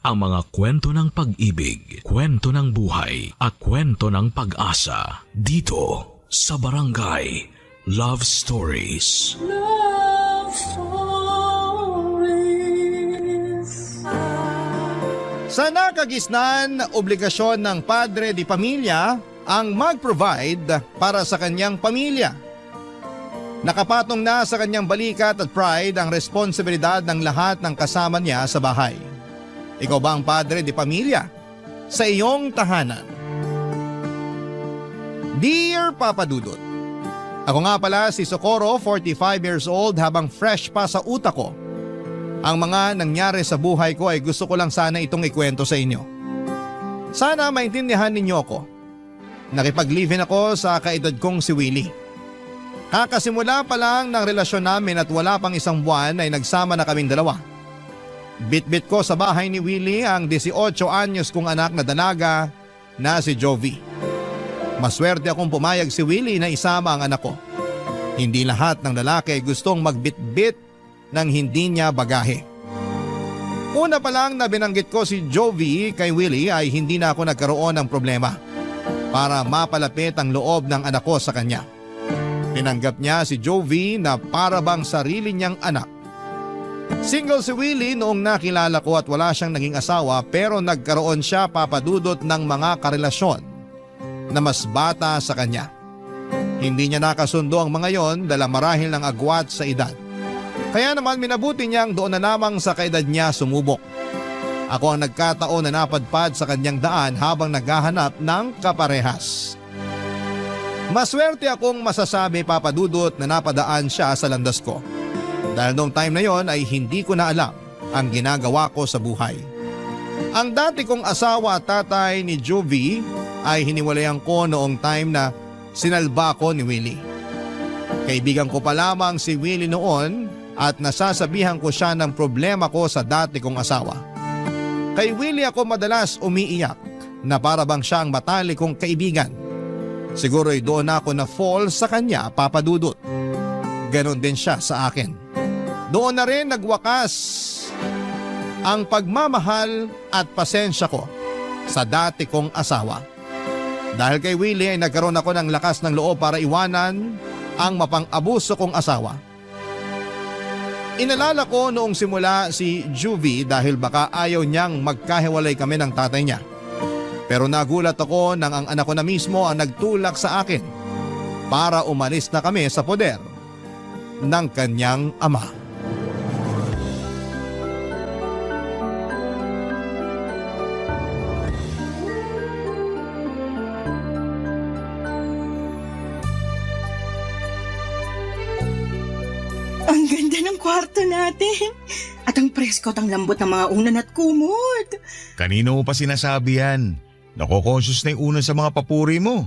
ang mga kwento ng pag-ibig, kwento ng buhay at kwento ng pag-asa dito sa Barangay Love Stories. Love Stories. Sa nakagisnan, obligasyon ng padre di pamilya ang mag-provide para sa kanyang pamilya. Nakapatong na sa kanyang balikat at pride ang responsibilidad ng lahat ng kasama niya sa bahay. Ikaw ba ang padre di pamilya sa iyong tahanan? Dear Papa Dudut, ako nga pala si Socorro, 45 years old, habang fresh pa sa utak ko. Ang mga nangyari sa buhay ko ay gusto ko lang sana itong ikwento sa inyo. Sana maintindihan ninyo ako. Nakipag-live-in ako sa kaedad kong si Willie. Kakasimula pa lang ng relasyon namin at wala pang isang buwan ay nagsama na kaming dalawa. Bit-bit ko sa bahay ni Willie ang 18 anyos kong anak na dalaga na si Jovi. Maswerte akong pumayag si Willie na isama ang anak ko. Hindi lahat ng lalaki gustong magbit-bit ng hindi niya bagahe. Una pa lang na binanggit ko si Jovi kay Willie ay hindi na ako nagkaroon ng problema para mapalapit ang loob ng anak ko sa kanya. Tinanggap niya si Jovi na para bang sarili niyang anak. Single si Willie noong nakilala ko at wala siyang naging asawa, pero nagkaroon siya, Papa Dudut, ng mga karelasyon na mas bata sa kanya. Hindi niya nakasundo ang mga yon dala marahil ng agwat sa edad. Kaya naman minabuti niyang doon na lamang sa kaedad niya sumubok. Ako ang nagkataon na napadpad sa kanyang daan habang naghahanap ng kaparehas. Maswerte akong masasabi, Papa Dudut, na napadaan siya sa landas ko. Dahil noong time na yon ay hindi ko na alam ang ginagawa ko sa buhay. Ang dati kong asawa at tatay ni Jovi ay hiniwalayan ko noong time na sinalba ko ni Willie. Kaibigan ko pa lamang si Willie noon at nasasabihan ko siya ng problema ko sa dati kong asawa. Kay Willie ako madalas umiiyak na para bang siya ang matalik kong kaibigan. Siguro'y doon ako na fall sa kanya, Papa Dudut. Ganon din siya sa akin. Doon na rin nagwakas ang pagmamahal at pasensya ko sa dati kong asawa. Dahil kay Willie ay nagkaroon ako ng lakas ng loob para iwanan ang mapang-abuso kong asawa. Inalala ko noong simula si Juvie dahil baka ayaw niyang magkahiwalay kami ng tatay niya. Pero nagulat ako nang ang anak ko na mismo ang nagtulak sa akin para umalis na kami sa poder ng kanyang ama. Ang ganda ng kwarto natin. At ang presko at ang lambot ng mga unan at kumot. Kanino mo pa sinasabi yan? Nako-conscious na yung una sa mga papuri mo.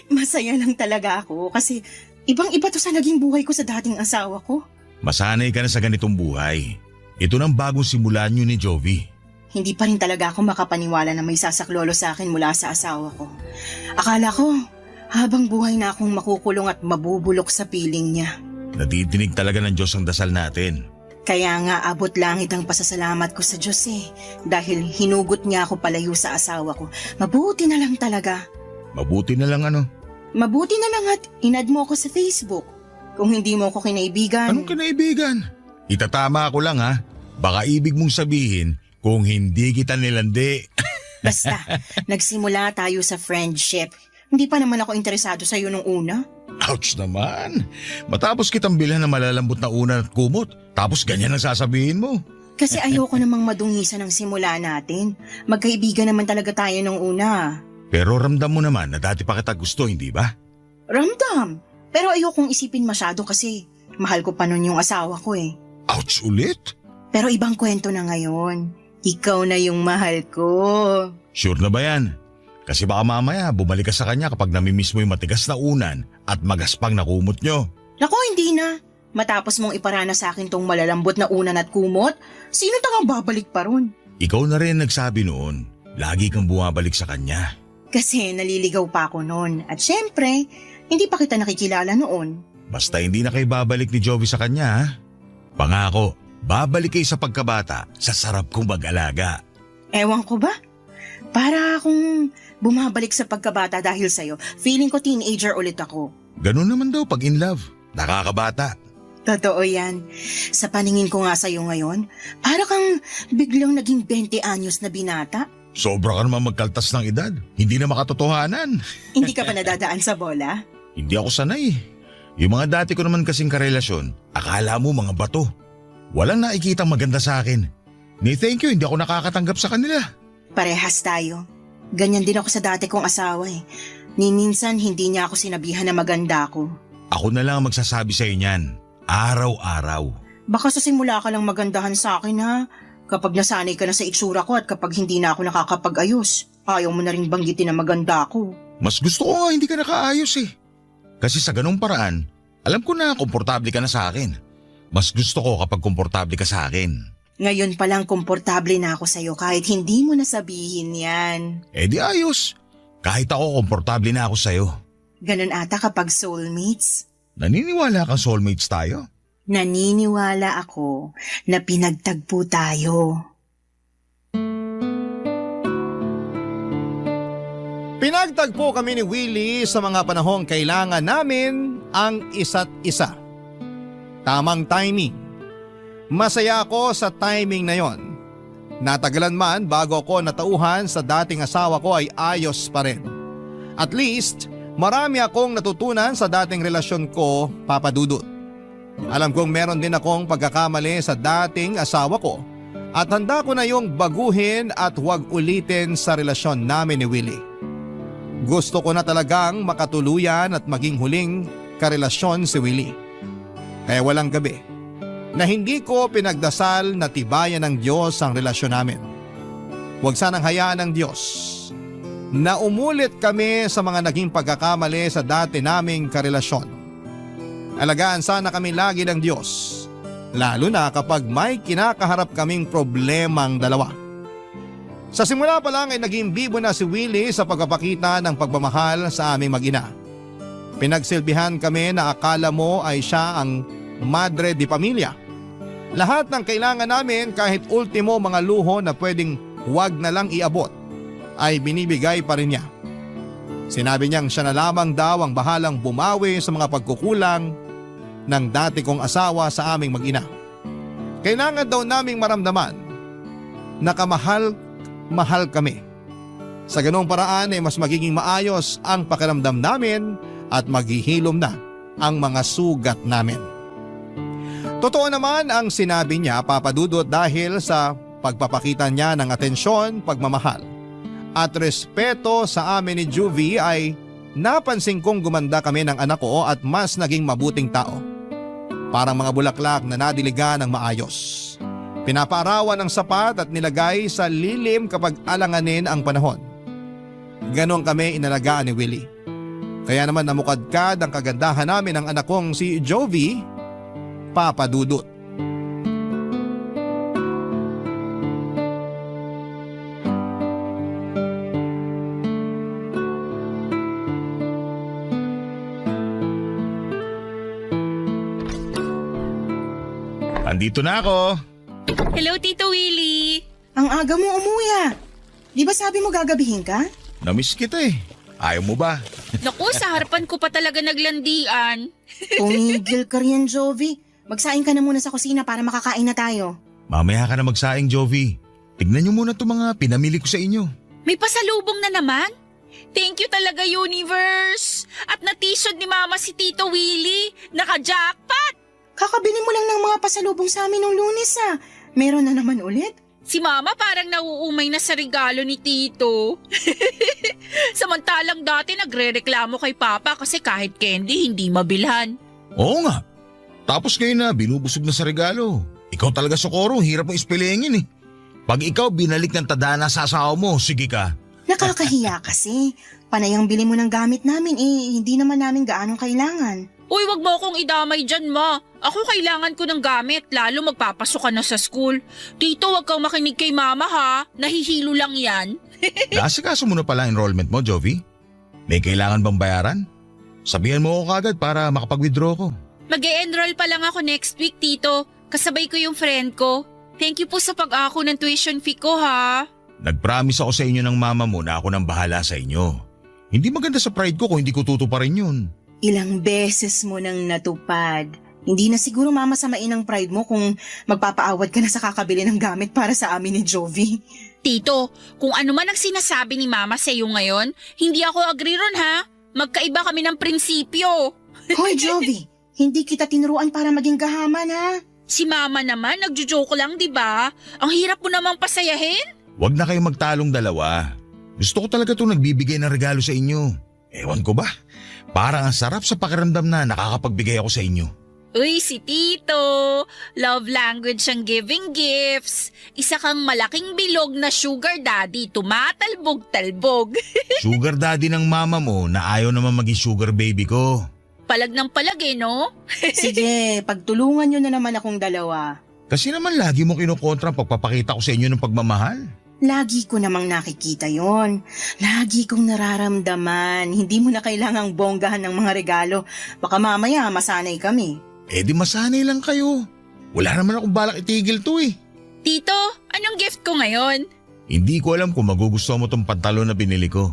Masaya lang talaga ako kasi ibang-iba to sa naging buhay ko sa dating asawa ko. Masanay ka na sa ganitong buhay. Ito nang bagong simulan nyo ni Jovi. Hindi pa rin talaga ako makapaniwala na may sasaklolo sa akin mula sa asawa ko. Akala ko, habang buhay na akong makukulong at mabubulok sa piling niya. Nadidinig talaga ng Diyos ang dasal natin. Kaya nga abot langit ang pasasalamat ko sa Diyos dahil hinugot niya ako palayo sa asawa ko. Mabuti na lang talaga. Mabuti na lang ano? Mabuti na lang at inad mo ako sa Facebook. Kung hindi mo ako kinaibigan. Anong kinaibigan? Itatama ako lang ha. Baka ibig mong sabihin kung hindi kita nilandi. Basta, nagsimula tayo sa friendship. Hindi pa naman ako interesado sa iyo nung una. Ouch naman. Matapos kitang bilhan ng malalambot na unan at kumot, tapos ganyan ang sasabihin mo. Kasi ayoko namang madungisan ang simula natin. Magkaibigan naman talaga tayo nung una. Pero ramdam mo naman na dati pa kita gusto, hindi ba? Ramdam. Pero ayokong isipin masyado kasi mahal ko pa nun yung asawa ko Ouch ulit? Pero ibang kwento na ngayon. Ikaw na yung mahal ko. Sure na ba yan? Kasi baka mamaya bumalik ka sa kanya kapag namimiss mo yung matigas na unan at magaspang na kumot nyo. Naku, hindi na. Matapos mong iparana sa akin tong malalambot na unan at kumot, sino tangang babalik pa ron? Ikaw na rin nagsabi noon, lagi kang bumabalik sa kanya. Kasi naliligaw pa ako noon at syempre, hindi pa kita nakikilala noon. Basta hindi na kayo babalik ni Jovi sa kanya ha? Pangako, Babalik kayo sa pagkabata sa sarap kong mag-alaga. Ewan ko ba? Para akong bumabalik sa pagkabata dahil sa'yo. Feeling ko teenager ulit ako. Ganun naman daw pag in love. Nakakabata. Totoo yan. Sa paningin ko nga sa'yo ngayon, para kang biglang naging 20 anyos na binata. Sobra ka naman magkaltas ng edad. Hindi na makatotohanan. Hindi ka pa nadadaan sa bola? Hindi ako sanay. Yung mga dati ko naman kasing karelasyon, akala mo mga bato. Walang nakikitang maganda sa akin. Ni thank you, hindi ako nakakatanggap sa kanila. Parehas tayo. Ganyan din ako sa dati kong asawa eh. Ni minsan hindi niya ako sinabihan na maganda ako. Ako na lang ang magsasabi sa niyan. Araw-araw. Baka sa simula ka lang magandahan sa akin ha. Kapag nasanay ka na sa itsura ko at kapag hindi na ako nakakapag-ayos, ayaw mo na rin banggitin na maganda ako. Mas gusto ko nga hindi ka nakaayos eh. Kasi sa ganung paraan, alam ko na komportable ka na sa akin. Mas gusto ko kapag komportable ka sa akin. Ngayon palang komportable na ako sa'yo kahit hindi mo nasabihin yan. Eh di ayos. Kahit ako komportable na ako sa'yo. Ganun ata kapag soulmates. Naniniwala kang soulmates tayo? Naniniwala ako na pinagtagpo tayo. Pinagtagpo kami ni Willie sa mga panahong kailangan namin ang isa't isa. Tamang timing. Masaya ako sa timing na yon. Natagalan man bago ako natauhan sa dating asawa ko ay ayos pa rin. At least, marami akong natutunan sa dating relasyon ko, Papa Dudut. Alam kong meron din akong pagkakamali sa dating asawa ko at handa ko na yung baguhin at huwag ulitin sa relasyon namin ni Willie. Gusto ko na talagang makatuluyan at maging huling karelasyon si Willie. Kaya walang gabi na hindi ko pinagdasal na tibayan ng Diyos ang relasyon namin. Huwag sanang hayaan ng Diyos na umulit kami sa mga naging pagkakamali sa dati naming karelasyon. Alagaan sana kami lagi ng Diyos, lalo na kapag may kinakaharap kaming problemang dalawa. Sa simula pa lang ay naging bibo na si Willie sa pagpapakita ng pagmamahal sa aming mag-ina. Pinagsilbihan kami na akala mo ay siya ang madre di pamilya. Lahat ng kailangan namin kahit ultimo mga luho na pwedeng huwag na lang iabot ay binibigay pa rin niya. Sinabi niyang siya na lamang daw ang bahalang bumawi sa mga pagkukulang ng dati kong asawa sa aming mag-ina. Kailangan daw naming maramdaman na kamahal kami. Sa ganung paraan ay mas magiging maayos ang pakiramdam namin at maghihilom na ang mga sugat namin. Totoo naman ang sinabi niya, Papa Dudut, dahil sa pagpapakita niya ng atensyon, pagmamahal at respeto sa amin ni Juvie ay napansin kong gumanda kami ng anak ko at mas naging mabuting tao. Parang mga bulaklak na nadiligan ng maayos. Pinapaarawan ng sapat at nilagay sa lilim kapag alanganin ang panahon. Ganon kami inalagaan ni Willie. Kaya naman namukadkad ang kagandahan namin ng anak kong si Jovie, Papa Dudut. Andito na ako. Hello, Tito Willie. Ang aga mo umuwi ah. Di ba sabi mo gagabihin ka? Namiss kita eh. Ayaw mo ba? Naku, sa harapan ko pa talaga naglandian. Tumigil ka riyan, Jovi. Magsaing ka na muna sa kusina para makakain na tayo. Mamaya ka na magsaing, Jovi. Tignan niyo muna itong mga pinamili ko sa inyo. May pasalubong na naman. Thank you talaga, Universe. At na-t-shirt ni Mama si Tito Willie. Naka-jackpot. Kakabili mo lang ng mga pasalubong sa amin nung Lunes ah. Meron na naman ulit? Si Mama parang nauumay na sa regalo ni Tito. Samantalang dati nagre-reklamo kay Papa kasi kahit candy hindi mabilhan. Oo nga. Tapos ngayon na binubusog na sa regalo. Ikaw talaga, Socorro, hirap mo ispilengin eh. Pag ikaw binalik ng tadhana sa asawa mo, sige ka. Nakakahiya kasi. Panay ang bili mo ng gamit namin hindi naman namin gaano kailangan. Uy, wag mo akong idamay dyan, Ma. Ako kailangan ko ng gamit, lalo magpapasok ka na sa school. Tito, wag kang makinig kay Mama ha. Nahihilo lang yan. Naasikaso mo na pala enrollment mo, Jovi? May kailangan bang bayaran? Sabihan mo ako kagad para makapag-withdraw ko. Mag-e-enroll pa lang ako next week, Tito. Kasabay ko yung friend ko. Thank you po sa pag-ako ng tuition fee ko ha. Nag-promise ako sa inyo ng mama mo na ako nang bahala sa inyo. Hindi maganda sa pride ko kung hindi ko tutuparin yun. Ilang beses mo nang natupad. Hindi na siguro mamasamain ang pride mo kung magpapaawad ka na sa kakabili ng gamit para sa amin ni Jovi. Tito, kung ano man ang sinasabi ni Mama sa iyo ngayon, hindi ako agree ron ha. Magkaiba kami ng prinsipyo. Hoy Jovi, hindi kita tinuruan para maging gahaman ha. Si Mama naman, nagjo-joke lang, di ba? Ang hirap mo namang pasayahin. Huwag na kayong magtalong dalawa. Gusto ko talaga itong nagbibigay ng regalo sa inyo. Ewan ko ba? Parang ang sarap sa pakiramdam na nakakapagbigay ako sa inyo. Uy, si Tito. Love language ang giving gifts. Isa kang malaking bilog na sugar daddy, tumatalbog-talbog. Sugar daddy ng mama mo na ayaw naman maging sugar baby ko. Palag ng palag no? Sige, pagtulungan nyo na naman akong dalawa. Kasi naman lagi mo kinukontra ang pagpapakita ko sa inyo ng pagmamahal. Lagi ko namang nakikita yon. Lagi kong nararamdaman. Hindi mo na kailangang bonggahan ng mga regalo. Baka mamaya masanay kami. Eh di masanay lang kayo. Wala naman akong balak itigil to eh. Tito, anong gift ko ngayon? Hindi ko alam kung magugustuhan mo tong pantalon na binili ko.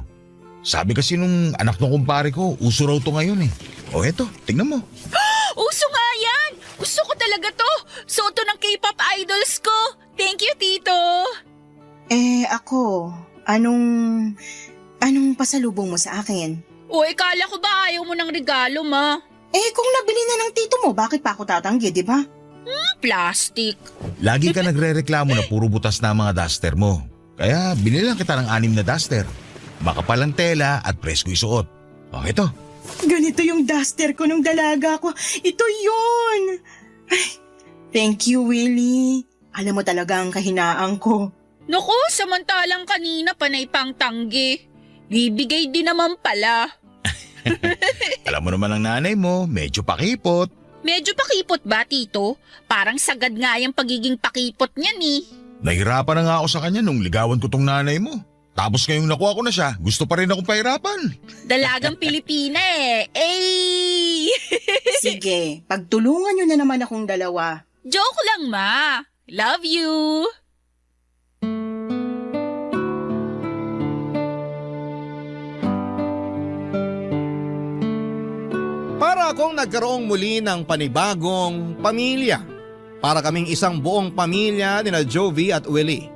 Sabi kasi nung anak ng kumpare ko, uso raw to ngayon eh. O eto, tingnan mo. Uso nga yan! Gusto ko talaga to! Suot to ng K-pop idols ko! Thank you, Tito! Ako, anong pasalubong mo sa akin? Uy, kala ko ba ayaw mo ng regalo, ma? Kung nabili na ng tito mo, bakit pa ako tatanggi, di ba? Plastic. Lagi ka nagre-reklamo na puro butas na ang mga duster mo. Kaya binilang kita ng 6 na duster. Makapal ang tela at presko isuot. O eto. Ganito yung duster ko nung dalaga ko. Ito yun! Ay, thank you, Willie. Alam mo talaga ang kahinaan ko. Naku, samantalang kanina panay pang tanggi. Bibigay din naman pala. Alam mo naman ang nanay mo, medyo pakipot. Medyo pakipot ba, Tito? Parang sagad nga yung pagiging pakipot niyan eh. Nahirapan na nga ako sa kanya nung ligawan ko tong nanay mo. Tapos ngayong nakuha ko na siya, gusto pa rin akong pahirapan. Dalagang Pilipina eh. Ay! Sige, pagtulungan nyo na naman akong dalawa. Joke lang, ma. Love you. Para akong nagkaroong muli ng panibagong pamilya. Para kaming isang buong pamilya nina Jovi at Willie.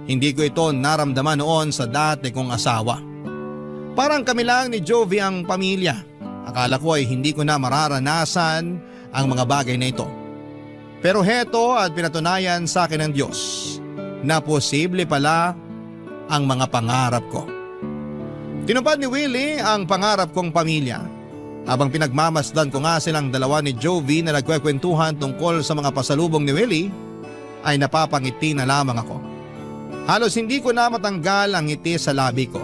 Hindi ko ito naramdaman noon sa dati kong asawa. Parang kami lang ni Jovi ang pamilya. Akala ko ay hindi ko na mararanasan ang mga bagay na ito. Pero heto at pinatunayan sa akin ng Diyos na posible pala ang mga pangarap ko. Tinupad ni Willie ang pangarap kong pamilya. Habang pinagmamasdan ko nga silang dalawa ni Jovi na nagkwekwentuhan tungkol sa mga pasalubong ni Willie, ay napapangiti na lamang ako. Halos hindi ko na matanggal ang ngiti sa labi ko.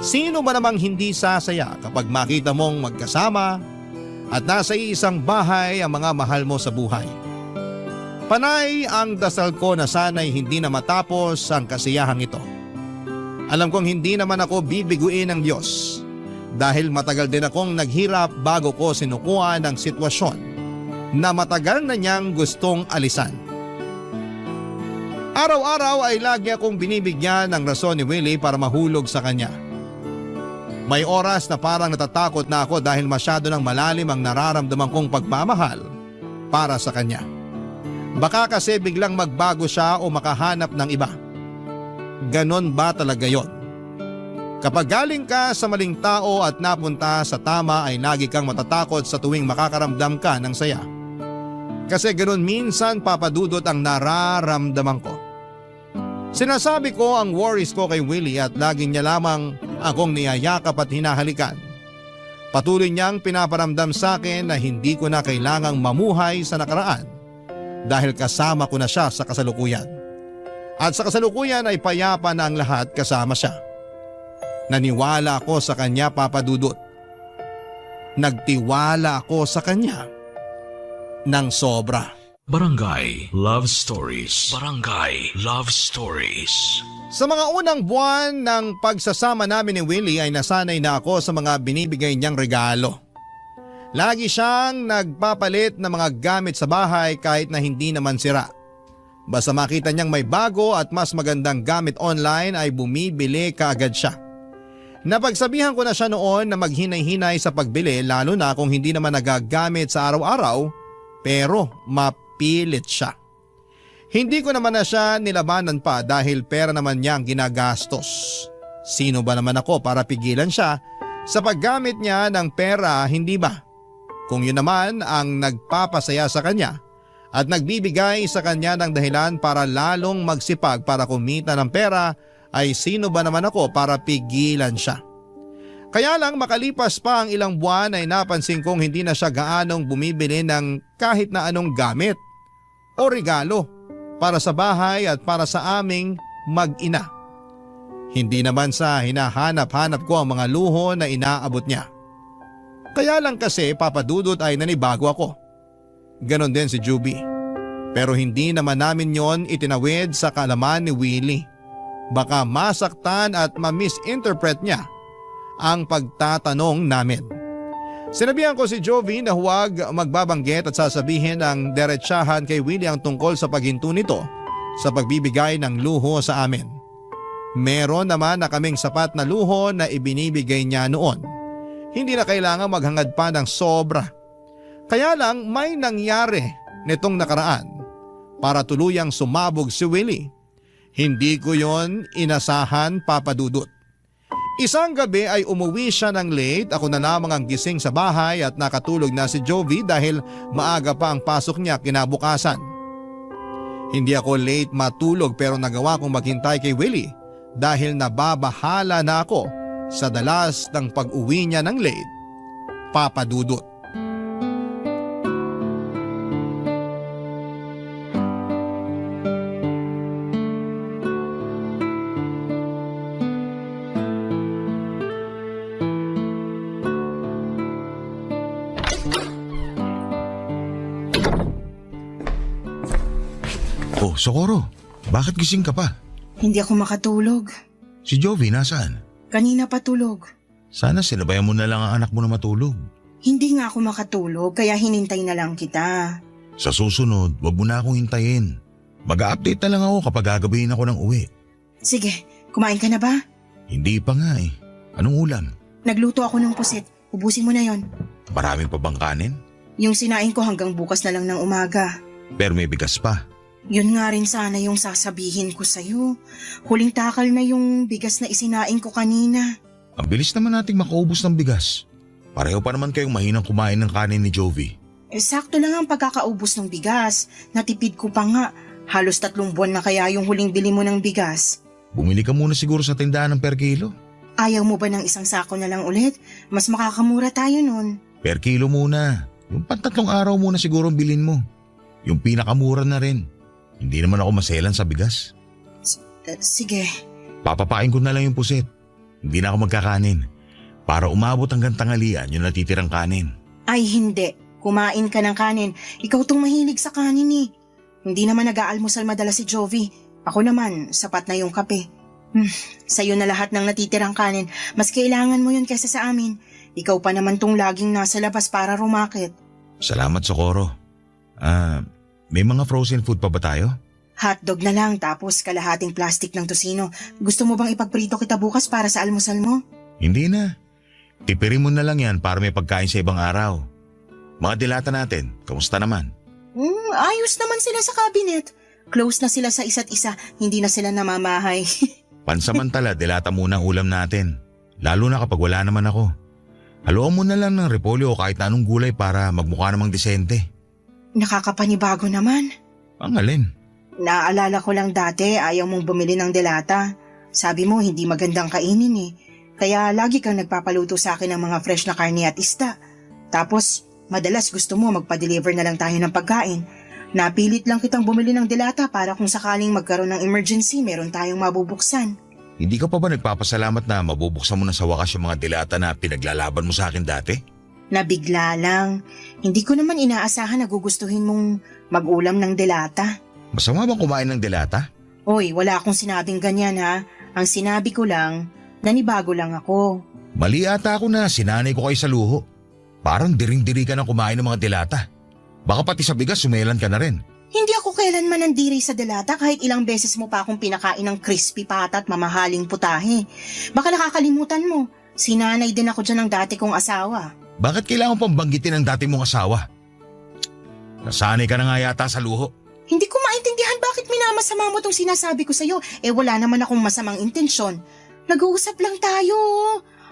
Sino ba namang hindi sasaya kapag makita mong magkasama at nasa iisang bahay ang mga mahal mo sa buhay? Panay ang dasal ko na sana'y hindi na matapos ang kasiyahang ito. Alam kong hindi naman ako bibiguin ng Diyos dahil matagal din akong naghirap bago ko sinukuha ng sitwasyon na matagal na niyang gustong alisan. Araw-araw ay lagi akong binibigyan ng rason ni Willie para mahulog sa kanya. May oras na parang natatakot na ako dahil masyado ng malalim ang nararamdaman kong pagmamahal para sa kanya. Baka kasi biglang magbago siya o makahanap ng iba. Ganon ba talaga yon? Kapag galing ka sa maling tao at napunta sa tama ay lagi kang matatakot sa tuwing makakaramdam ka ng saya. Kasi ganoon minsan papadudot ang nararamdaman ko. Sinasabi ko ang worries ko kay Willie at lagi niya lamang akong niyayakap at hinahalikan. Patuloy niyang pinaparamdam sa akin na hindi ko na kailangang mamuhay sa nakaraan dahil kasama ko na siya sa kasalukuyan. At sa kasalukuyan ay payapa na ang lahat kasama siya. Naniwala ako sa kanya, Papa Dudut. Nagtiwala ako sa kanya ng sobra. Barangay Love Stories. Barangay Love Stories. Sa mga unang buwan ng pagsasama namin ni Willie ay nasanay na ako sa mga binibigay niyang regalo. Lagi siyang nagpapalit ng mga gamit sa bahay kahit na hindi naman sira. Basta makita niyang may bago at mas magandang gamit online ay bumibili kaagad siya. Napagsabihan ko na siya noon na maghinay-hinay sa pagbili lalo na kung hindi naman nagagamit sa araw-araw pero mapilit siya. Hindi ko naman na siya nilabanan pa dahil pera naman niya ang ginagastos. Sino ba naman ako para pigilan siya sa paggamit niya ng pera, hindi ba? Kung yun naman ang nagpapasaya sa kanya at nagbibigay sa kanya ng dahilan para lalong magsipag para kumita ng pera, ay sino ba naman ako para pigilan siya? Kaya lang makalipas pa ang ilang buwan ay napansin kong hindi na siya gaanong bumibili ng kahit na anong gamit o regalo para sa bahay at para sa aming mag-ina. Hindi naman sa hinahanap-hanap ko ang mga luho na inaabot niya. Kaya lang kasi Papa Dudut ay nanibago ako. Ganon din si Juby. Pero hindi naman namin yon itinawid sa kaalaman ni Willie. Baka masaktan at ma-misinterpret niya ang pagtatanong namin. Sinabihan ko si Jovi na huwag magbabanggit at sasabihin ng diretsahan kay Willie ang tungkol sa paghinto nito sa pagbibigay ng luho sa amin. Meron naman na kaming sapat na luho na ibinibigay niya noon. Hindi na kailangan maghangad pa ng sobra. Kaya lang may nangyari nitong nakaraan para tuluyang sumabog si Willie. Hindi ko yon inasahan, Papa Dudut. Isang gabi ay umuwi siya ng late, ako na lamang ang gising sa bahay at nakatulog na si Jovi dahil maaga pa ang pasok niya kinabukasan. Hindi ako late matulog pero nagawa kong maghintay kay Willie dahil nababahala na ako sa dalas ng pag-uwi niya ng late, Papa Dudut. Oh, Socorro, bakit gising ka pa? Hindi ako makatulog. Si Jovi nasaan? Kanina pa tulog. Sana sinabayan mo na lang ang anak mo na matulog. Hindi nga ako makatulog kaya hinintay na lang kita. Sa susunod, wag mo na akong hintayin. Mag-a-update na lang ako kapag gagabihin ako ng uwi. Sige, kumain ka na ba? Hindi pa nga eh. Anong ulam? Nagluto ako ng pusit. Ubusin mo na yon. Maraming pa bang kanin? Yung sinain ko hanggang bukas na lang ng umaga. Pero may bigas pa. Yun nga rin sana yung sasabihin ko sa'yo. Huling takal na yung bigas na isinain ko kanina. Ang bilis naman nating makaubos ng bigas. Pareho pa naman kayong mahinang kumain ng kanin ni Jovi. Sakto lang ang pagkakaubos ng bigas. Natipid ko pa nga. Halos 3 buwan na kaya yung huling bili mo ng bigas. Bumili ka muna siguro sa tindahan ng per kilo. Ayaw mo ba ng isang sako na lang ulit? Mas makakamura tayo nun. Per kilo muna. Yung 3 araw muna siguro ang bilin mo. Yung pinakamura na rin. Hindi naman ako maselan sa bigas. Sige. Papapain ko na lang yung pusit. Hindi na ako magkakanin. Para umabot hanggang tanghalian yung natitirang kanin. Ay hindi. Kumain ka ng kanin. Ikaw tong mahilig sa kanin eh. Hindi naman nag-aalmusal madalas si Jovi. Ako naman, sapat na yung kape. Sa'yo na lahat ng natitirang kanin. Mas kailangan mo yun kaysa sa amin. Ikaw pa naman tong laging nasa labas para rumakit. Salamat, Socorro. May mga frozen food pa ba tayo? Hotdog na lang tapos kalahating plastic ng tosino. Gusto mo bang ipagprito kita bukas para sa almusal mo? Hindi na. Tipirin mo na lang yan para may pagkain sa ibang araw. Mga dilata natin, kamusta naman? Ayos naman sila sa cabinet. Close na sila sa isa't isa, hindi na sila namamahay. Pansamantala, dilata muna ang ulam natin. Lalo na kapag wala naman ako. Haluan mo na lang ng repolyo o kahit na anong gulay para magmukha namang disente. Nakakapanibago naman. Ang alin? Naaalala ko lang dati ayaw mong bumili ng delata. Sabi mo hindi magandang kainin eh. Kaya lagi kang nagpapaluto sa akin ng mga fresh na karne at isda. Tapos madalas gusto mo magpa-deliver na lang tayo ng pagkain. Napilit lang kitang bumili ng delata para kung sakaling magkaroon ng emergency meron tayong mabubuksan. Hindi ka pa ba nagpapasalamat na mabubuksan mo na sa wakas yung mga dilata na pinaglalaban mo sa akin dati? Nabigla lang. Hindi ko naman inaasahan na gugustuhin mong mag-ulam ng delata. Masama bang kumain ng dilata? Oy, wala akong sinabing ganyan ha. Ang sinabi ko lang, nanibago lang ako. Mali ata ako na sinanay ko kayo sa luho. Parang diring-diri ka ng kumain ng mga dilata. Baka pati sa bigas sumelan ka na rin. Hindi ako kailanman nandiri sa delata kahit ilang beses mo pa akong pinakain ng crispy pata at mamahaling putahe. Baka nakakalimutan mo, sinanay din ako dyan ng dati kong asawa. Bakit kailangan pang banggitin ang dati mong asawa? Nasanay ka na nga yata sa luho. Hindi ko maintindihan bakit minamasama mo tong sinasabi ko sa'yo. Wala naman akong masamang intensyon. Nag-uusap lang tayo.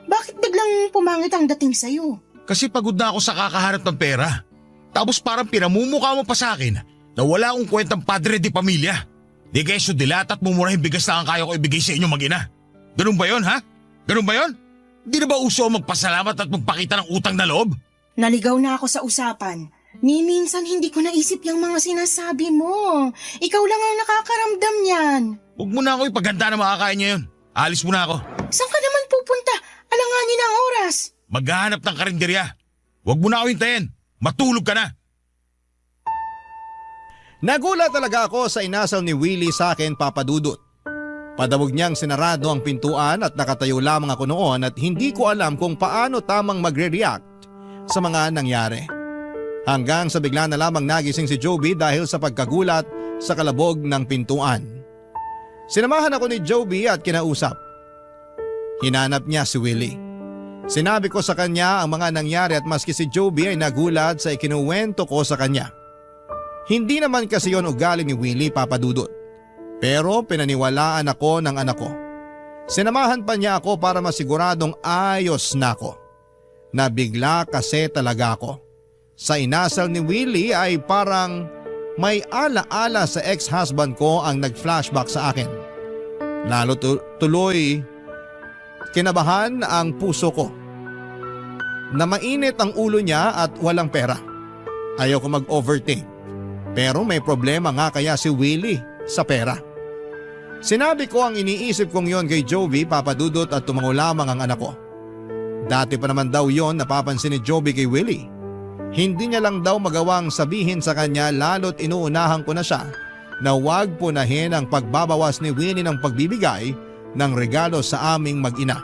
Bakit biglang pumangit ang dating sa'yo? Kasi pagod na ako sa kakaharap ng pera. Tapos parang pinamumukha mo pa sa akin na wala akong kwentang padre di pamilya. Di keso dilat at mumurahin bigas na ang kaya ko ibigay sa inyo mag-ina. Ganun ba yon, ha? Ganun ba yon? Di na ba uso magpasalamat at magpakita ng utang na loob? Naligaw na ako sa usapan. Ni minsan hindi ko naisip yung mga sinasabi mo. Ikaw lang ang nakakaramdam yan. Huwag mo na ako ipaganda na makakain niya yun. Alis mo na ako. Saan ka naman pupunta? Alanganin ang oras. Maghahanap ng karinderya. Huwag mo na ako hintayin. Matulog ka na. Nagulat talaga ako sa inasal ni Willie sa akin, Papa Dudut. Padawog niyang sinarado ang pintuan at nakatayo lamang ako noon at hindi ko alam kung paano tamang magre-react sa mga nangyari. Hanggang sa bigla na lamang nagising si Joby dahil sa pagkagulat sa kalabog ng pintuan. Sinamahan ako ni Joby at kinausap. Hinanap niya si Willie. Sinabi ko sa kanya ang mga nangyari at maski si Joby ay nagulat sa ikinuwento ko sa kanya. Hindi naman kasi yon ugali ni Willie, Papa Dudut. Pero pinaniwalaan ako ng anak ko. Sinamahan pa niya ako para masiguradong ayos na ako. Nabigla kasi talaga ako. Sa inasal ni Willie ay parang may ala-ala sa ex-husband ko ang nag-flashback sa akin. Lalo tuloy kinabahan ang puso ko. Na mainit ang ulo niya at walang pera. Ayaw ko mag-overtake. Pero may problema nga kaya si Willie sa pera. Sinabi ko ang iniisip kong yon kay Joby, Papa Dudut at tumango lamang ang anak ko. Dati pa naman daw yon napapansin ni Joby kay Willie. Hindi niya lang daw magawang sabihin sa kanya lalo't inuunahan ko na siya na huwag punahin ang pagbabawas ni Willie ng pagbibigay ng regalo sa aming mag-ina.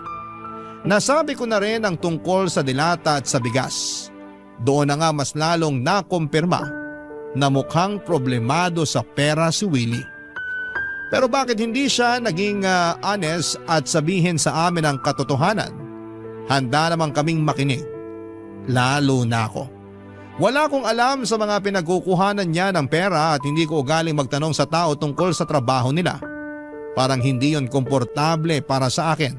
Nasabi ko na rin ang tungkol sa dilata at sa bigas. Doon na nga mas lalong nakumpirma na mukhang problemado sa pera si Willie. Pero bakit hindi siya naging honest at sabihin sa amin ang katotohanan? Handa namang kaming makinig. Lalo na ako. Wala akong alam sa mga pinagkukuhanan niya ng pera at hindi ko ugaling magtanong sa tao tungkol sa trabaho nila. Parang hindi yon komportable para sa akin.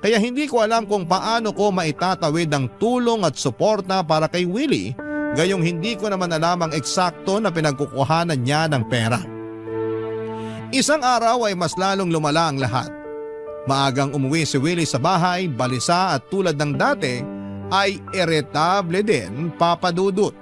Kaya hindi ko alam kung paano ko maitatawid ang tulong at suporta para kay Willie, gayong hindi ko naman alam ang eksakto na pinagkukuhanan niya ng pera. Isang araw ay mas lalong lumala ang lahat. Maagang umuwi si Willie sa bahay, balisa at tulad ng dati ay iritable din, Papa Dudut.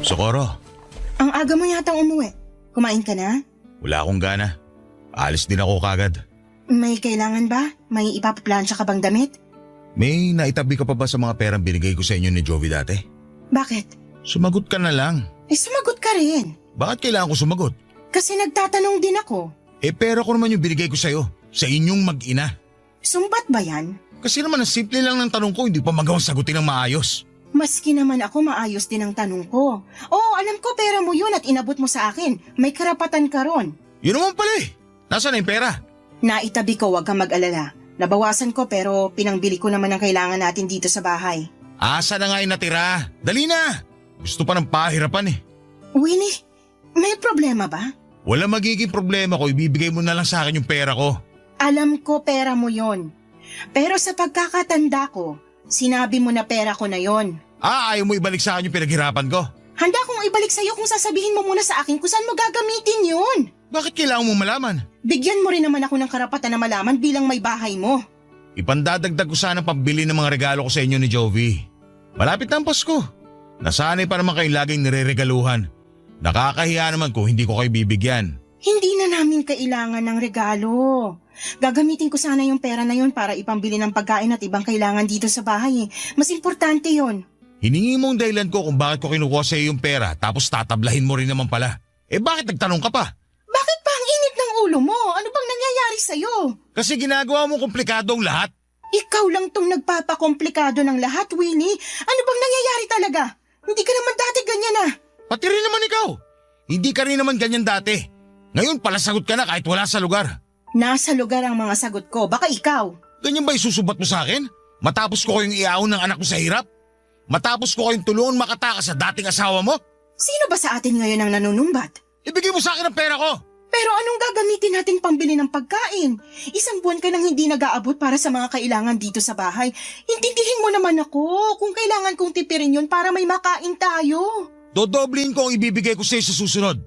Socorro, Ang aga mo yatang umuwi. Kumain ka na? wala akong gana. Alis din ako kagad. May kailangan ba? May ipapaplansya ka bang damit? May naitabi ka pa ba sa mga perang binigay ko sa inyo ni Jovi dati? Bakit? Sumagot ka na lang. Sumagot ka rin. Bakit kailangan ko sumagot? Kasi nagtatanong din ako. Pera ko naman yung binigay ko sa'yo. Sa inyong mag-ina. Sumbat ba yan? Kasi naman ang simple lang ng tanong ko, hindi pa magawang sagutin ng maayos. Maski naman ako maayos din ang tanong ko. Oo, alam ko pera mo yun at inabot mo sa akin. May karapatan ka ron. Yun naman pala eh. Nasaan na yung pera? Naitabi ko, wag kang mag-alala. Nabawasan ko pero pinangbili ko naman ang kailangan natin dito sa bahay. Asa na nga yung natira? Dali na! Gusto pa ng pahirapan eh. Willie, may problema ba? Wala magiging problema ko, ibibigay mo na lang sa akin yung pera ko. Alam ko pera mo yon. Pero sa pagkakatanda ko, sinabi mo na pera ko na yon. Ayaw mo ibalik sa akin yung pinaghirapan ko? Handa kong ibalik sa'yo kung sasabihin mo muna sa akin kung saan mo gagamitin yun. Bakit kailangan mo malaman? Bigyan mo rin naman ako ng karapatan na malaman bilang may bahay mo. Ipandadagdag ko sana pambili ng mga regalo ko sa inyo ni Jovi. Malapit na ang Pasko. Nasanay pa naman kayo laging nireregaluhan. Nakakahiya naman kung hindi ko kayo bibigyan. Hindi na namin kailangan ng regalo. Gagamitin ko sana yung pera na yun para ipambili ng pagkain at ibang kailangan dito sa bahay. Mas importante yon. Hiningi mo ang dahilan ko kung bakit ko kinukuha sa iyo yung pera tapos tatablahin mo rin naman pala. Bakit nagtanong ka pa? Bakit pa ang init ng ulo mo? Ano bang nangyayari sa'yo? Kasi ginagawa mo komplikado ang lahat. Ikaw lang tong nagpapakomplikado ng lahat, Willie. Ano bang nangyayari talaga? Hindi ka naman dati ganyan ah. Pati rin naman ikaw. Hindi ka rin naman ganyan dati. Ngayon pala sagot ka na kahit wala sa lugar. Nasa lugar ang mga sagot ko. Baka ikaw. Ganyan ba isusubat mo sa akin? Matapos ko kayong iaon ng anak ko sa hirap? Matapos ko kayong tulungan makatakas sa dating asawa mo? Sino ba sa atin ngayon ang nanunumbat? Ibigay mo sa akin ang pera ko! Pero anong gagamitin nating pambili ng pagkain? Isang buwan ka nang hindi nag-aabot para sa mga kailangan dito sa bahay. Intindihin mo naman ako kung kailangan kong tipirin yun para may makain tayo. Dodoblin ko ang ibibigay ko sa iyo sa susunod.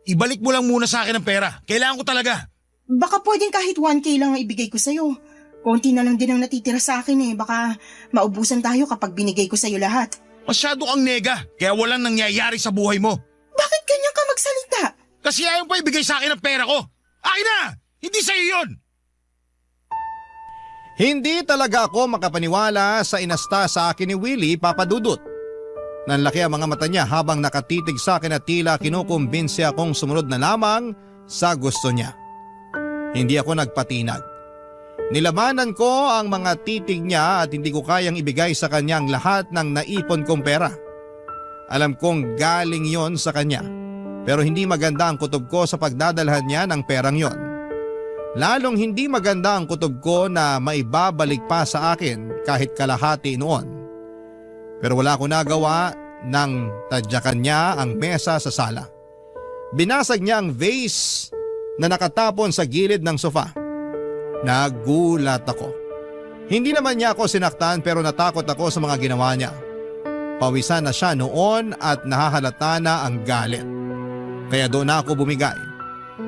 Ibalik mo lang muna sa akin ang pera. Kailangan ko talaga. Baka pwedeng kahit 1K lang ang ibigay ko sa'yo. Konti na lang din ang natitira sa akin eh. Baka maubusan tayo kapag binigay ko sa'yo lahat. Masyado kang nega, kaya walang nangyayari sa buhay mo. Bakit ganyan ka magsalita? Kasi ayaw pa ibigay sa akin ang pera ko. Akin na! Hindi sa'yo yun! Hindi talaga ako makapaniwala sa inasta sa akin ni Willie, Papa Dudut. Nanlaki ang mga mata niya habang nakatitig sa akin at tila kinukumbinse akong sumunod na lamang sa gusto niya. Hindi ako nagpatinag. Nilabanan ko ang mga titig niya at hindi ko kayang ibigay sa kanya ang lahat ng naipon kong pera. Alam kong galing yon sa kanya, pero hindi maganda ang kutob ko sa pagdadalhan niya ng perang yon. Lalong hindi maganda ang kutob ko na maibabalik pa sa akin kahit kalahati noon. Pero wala ko nagawa nang tadyakan niya ang mesa sa sala. Binasag niya ang vase na nakatapon sa gilid ng sofa. Nagulat ako. Hindi naman niya ako sinaktan pero natakot ako sa mga ginawa niya. Pawisan na siya noon at nahahalata na ang galit. Kaya doon ako bumigay.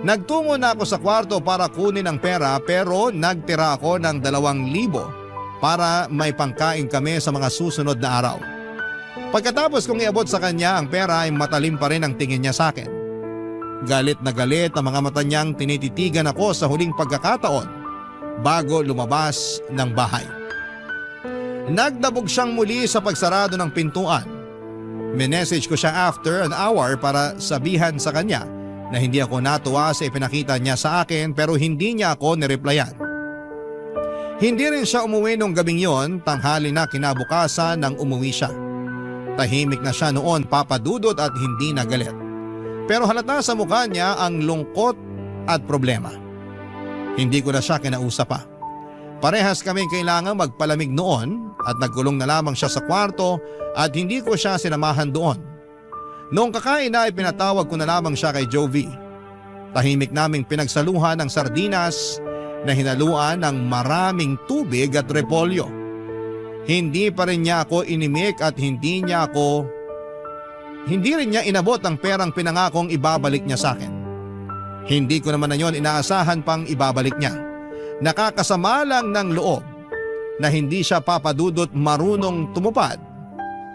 Nagtungo na ako sa kwarto para kunin ang pera pero nagtira ako ng 2,000 para may pangkain kami sa mga susunod na araw. Pagkatapos kong iabot sa kanya ang pera ay matalim pa rin ang tingin niya sa akin. Galit na galit ang mga mata niyang tinititigan ako sa huling pagkakataon bago lumabas ng bahay. Nagdabog siyang muli sa pagsarado ng pintuan. Minessage ko siya after an hour para sabihan sa kanya na hindi ako natuwa sa ipinakita niya sa akin pero hindi niya ako nireplyan. Hindi rin siya umuwi nung gabing yon, tanghali na kinabukasan nang umuwi siya. Tahimik na siya noon, Papa Dudut, at hindi na galit. Pero halata sa mukha niya ang lungkot at problema. Hindi ko na siya kinausap pa. Parehas kaming kailangang magpalamig noon at nagkulong na lamang siya sa kwarto at hindi ko siya sinamahan doon. Noong kakain na ay pinatawag ko na lamang siya kay Jovi. Tahimik naming pinagsaluhan ng sardinas na hinaluan ng maraming tubig at repolyo. Hindi pa rin niya ako inimik at hindi rin niya inabot ang perang pinangakong ibabalik niya sa akin. Hindi ko naman na yon inaasahan pang ibabalik niya. Nakakasama lang ng loob na hindi siya, Papa Dudut, marunong tumupad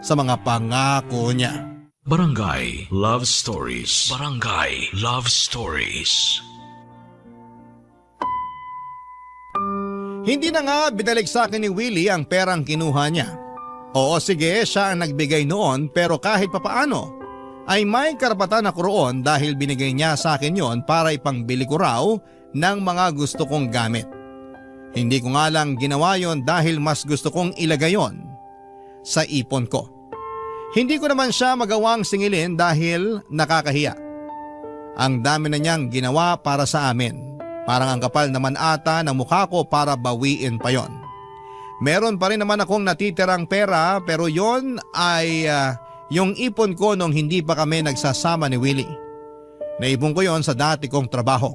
sa mga pangako niya. Barangay Love Stories. Barangay Love Stories. Hindi na nga binalik sa akin ni Willie ang perang kinuha niya. Oo, sige, siya ang nagbigay noon pero kahit papaano ay may karapatan ako roon dahil binigay niya sa akin yon para ipangbili ko raw ng mga gusto kong gamit. Hindi ko nga lang ginawa yon dahil mas gusto kong ilagay yon sa ipon ko. Hindi ko naman siya magawang singilin dahil nakakahiya. Ang dami na niyang ginawa para sa amin. Parang ang kapal naman ata ng mukha ko para bawiin pa yon. Meron pa rin naman akong natitirang pera pero yon ay yung ipon ko nung hindi pa kami nagsasama ni Willie. Naipon ko yon sa dati kong trabaho.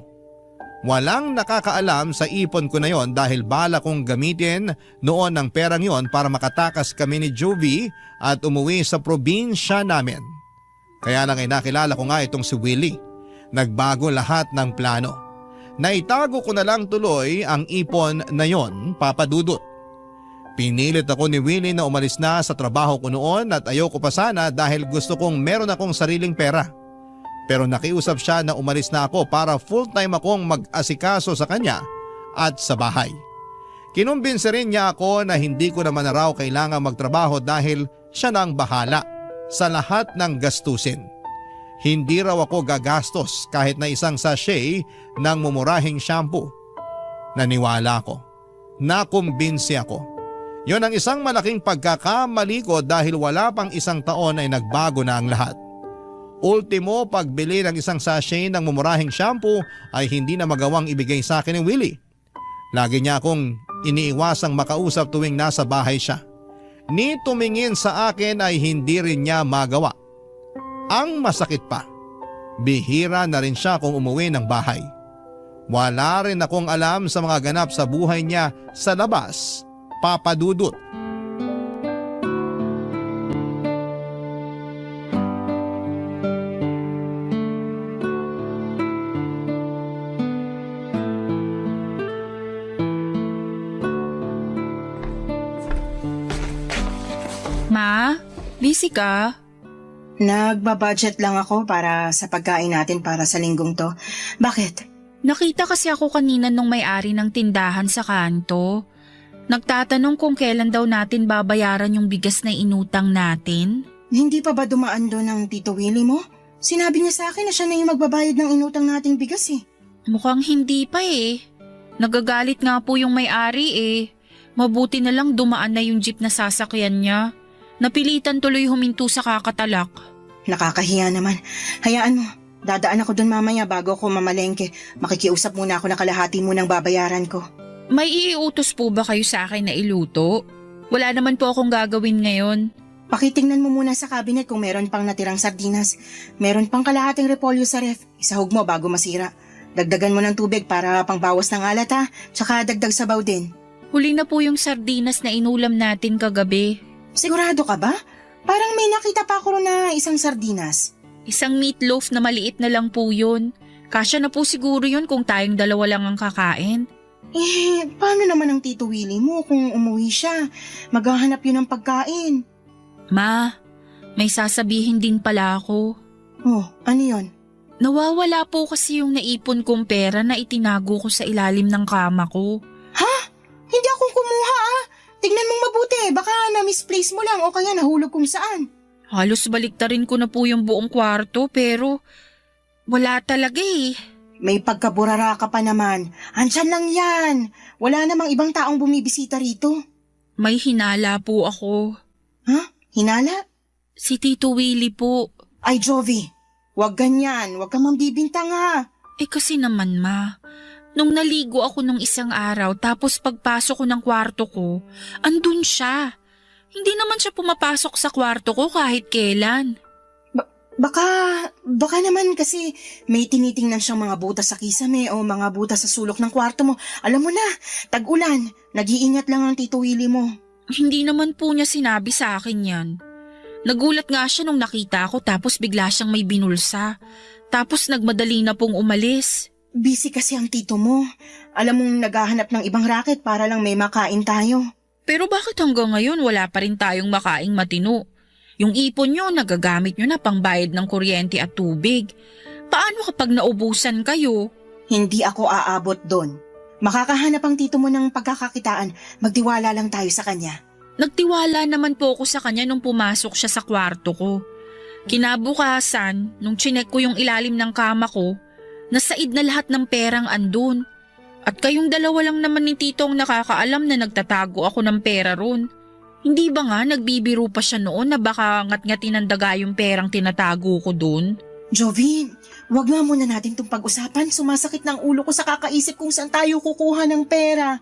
Walang nakakaalam sa ipon ko na yon dahil bala kong gamitin noon ang perang yon para makatakas kami ni Jovi at umuwi sa probinsya namin. Kaya lang ay nakilala ko nga itong si Willie. Nagbago lahat ng plano. Naitago ko na lang tuloy ang ipon na yon, Papa Dudut. Pinilit ako ni Willie na umalis na sa trabaho ko noon at ayoko pa sana dahil gusto kong meron akong sariling pera. Pero nakiusap siya na umalis na ako para full-time akong mag-asikaso sa kanya at sa bahay. Kinumbinsi rin niya ako na hindi ko naman na raw kailangan magtrabaho dahil siya na ang bahala sa lahat ng gastusin. Hindi raw ako gagastos kahit na isang sachet ng mumurahing shampoo. Naniwala ako. Nakumbinsi ako. Yon ang isang malaking pagkakamali ko dahil wala pang isang taon ay nagbago na ang lahat. Ultimo, pagbili ng isang sachet ng mumurahing shampoo ay hindi na magawang ibigay sa akin ni Willie. Lagi niya akong iniiwasang makausap tuwing nasa bahay siya. Ni tumingin sa akin ay hindi rin niya magawa. Ang masakit pa, bihira na rin siya kung umuwi ng bahay. Wala rin akong alam sa mga ganap sa buhay niya sa labas, Papa Dudut. Ma, busy ka? Nagbabudget lang ako para sa pagkain natin para sa linggong to. Bakit? Nakita kasi ako kanina nung may-ari ng tindahan sa kanto. Nagtatanong kung kailan daw natin babayaran yung bigas na inutang natin. Hindi pa ba dumaan doon ang Tito Willie mo? Sinabi niya sa akin na siya na yung magbabayad ng inutang nating bigas eh. Mukhang hindi pa eh. Nagagalit nga po yung may-ari eh. Mabuti na lang dumaan na yung jeep na sasakyan niya. Napilitan tuloy huminto sa kakatalak. Nakakahiya naman. Hayaan mo, dadaan ako doon mamaya bago ako mamalengke. Makikiusap muna ako na kalahati munang babayaran ko. May iutos po ba kayo sa akin na iluto? Wala naman po akong gagawin ngayon. Pakitingnan mo muna sa cabinet kung meron pang natirang sardinas. Meron pang kalahating repolyo sa ref. Isahog mo bago masira. Dagdagan mo ng tubig para pangbawas ng alat ha. Tsaka dagdag sabaw din. Huli na po yung sardinas na inulam natin kagabi. Sigurado ka ba? Parang may nakita pa ako na isang sardinas. Isang meatloaf na maliit na lang po yun. Kasya na po siguro yun kung tayong dalawa lang ang kakain. Paano naman ang Tito Willie mo kung umuwi siya? Maghahanap yun ng pagkain. Ma, may sasabihin din pala ako. Oh, ano yun? Nawawala po kasi yung naipon kong pera na itinago ko sa ilalim ng kama ko. Ha? Hindi akong kumuha ah. Tignan mong mabuti, baka na-misplace mo lang o kaya nahulog kung saan. Halos baliktarin ko na po yung buong kwarto pero wala talaga eh. May pagkaburara ka pa naman. Andyan lang yan. Wala namang ibang taong bumibisita rito. May hinala po ako. Ha? Hinala? Si Tito Willie po. Ay Jovi, wag ganyan. Wag kang mambibintang ha. Eh kasi naman ma, nung naligo ako nung isang araw tapos pagpasok ko ng kwarto ko, andun siya. Hindi naman siya pumapasok sa kwarto ko kahit kailan. Baka naman kasi may tinitingnan siyang mga butas sa kisame o mga butas sa sulok ng kwarto mo. Alam mo na, tag-ulan, nag-iingat lang ang Tito Willie mo. Hindi naman po niya sinabi sa akin yan. Nagulat nga siya nung nakita ko tapos bigla siyang may binulsa. Tapos nagmadali na pong umalis. Busy kasi ang tito mo. Alam mong naghahanap ng ibang racket para lang may makain tayo. Pero bakit hanggang ngayon wala pa rin tayong makaing matino? Yung ipon nyo, nagagamit nyo na pangbayad ng kuryente at tubig. Paano kapag naubusan kayo? Hindi ako aabot doon. Makakahanap ang tito mo ng pagkakakitaan. Magtiwala lang tayo sa kanya. Nagtiwala naman po ako sa kanya nung pumasok siya sa kwarto ko. Kinabukasan, nung chinek ko yung ilalim ng kama ko, nasaid na lahat ng perang andun. At kayong dalawa lang naman ni Tito ang nakakaalam na nagtatago ako ng pera ron. Hindi ba nga nagbibiro pa siya noon na baka ngat-ngatin ng daga yung perang tinatago ko dun? Jovi, wag nga muna natin itong pag-usapan. Sumasakit ng ulo ko sa kakaisip kung saan tayo kukuha ng pera.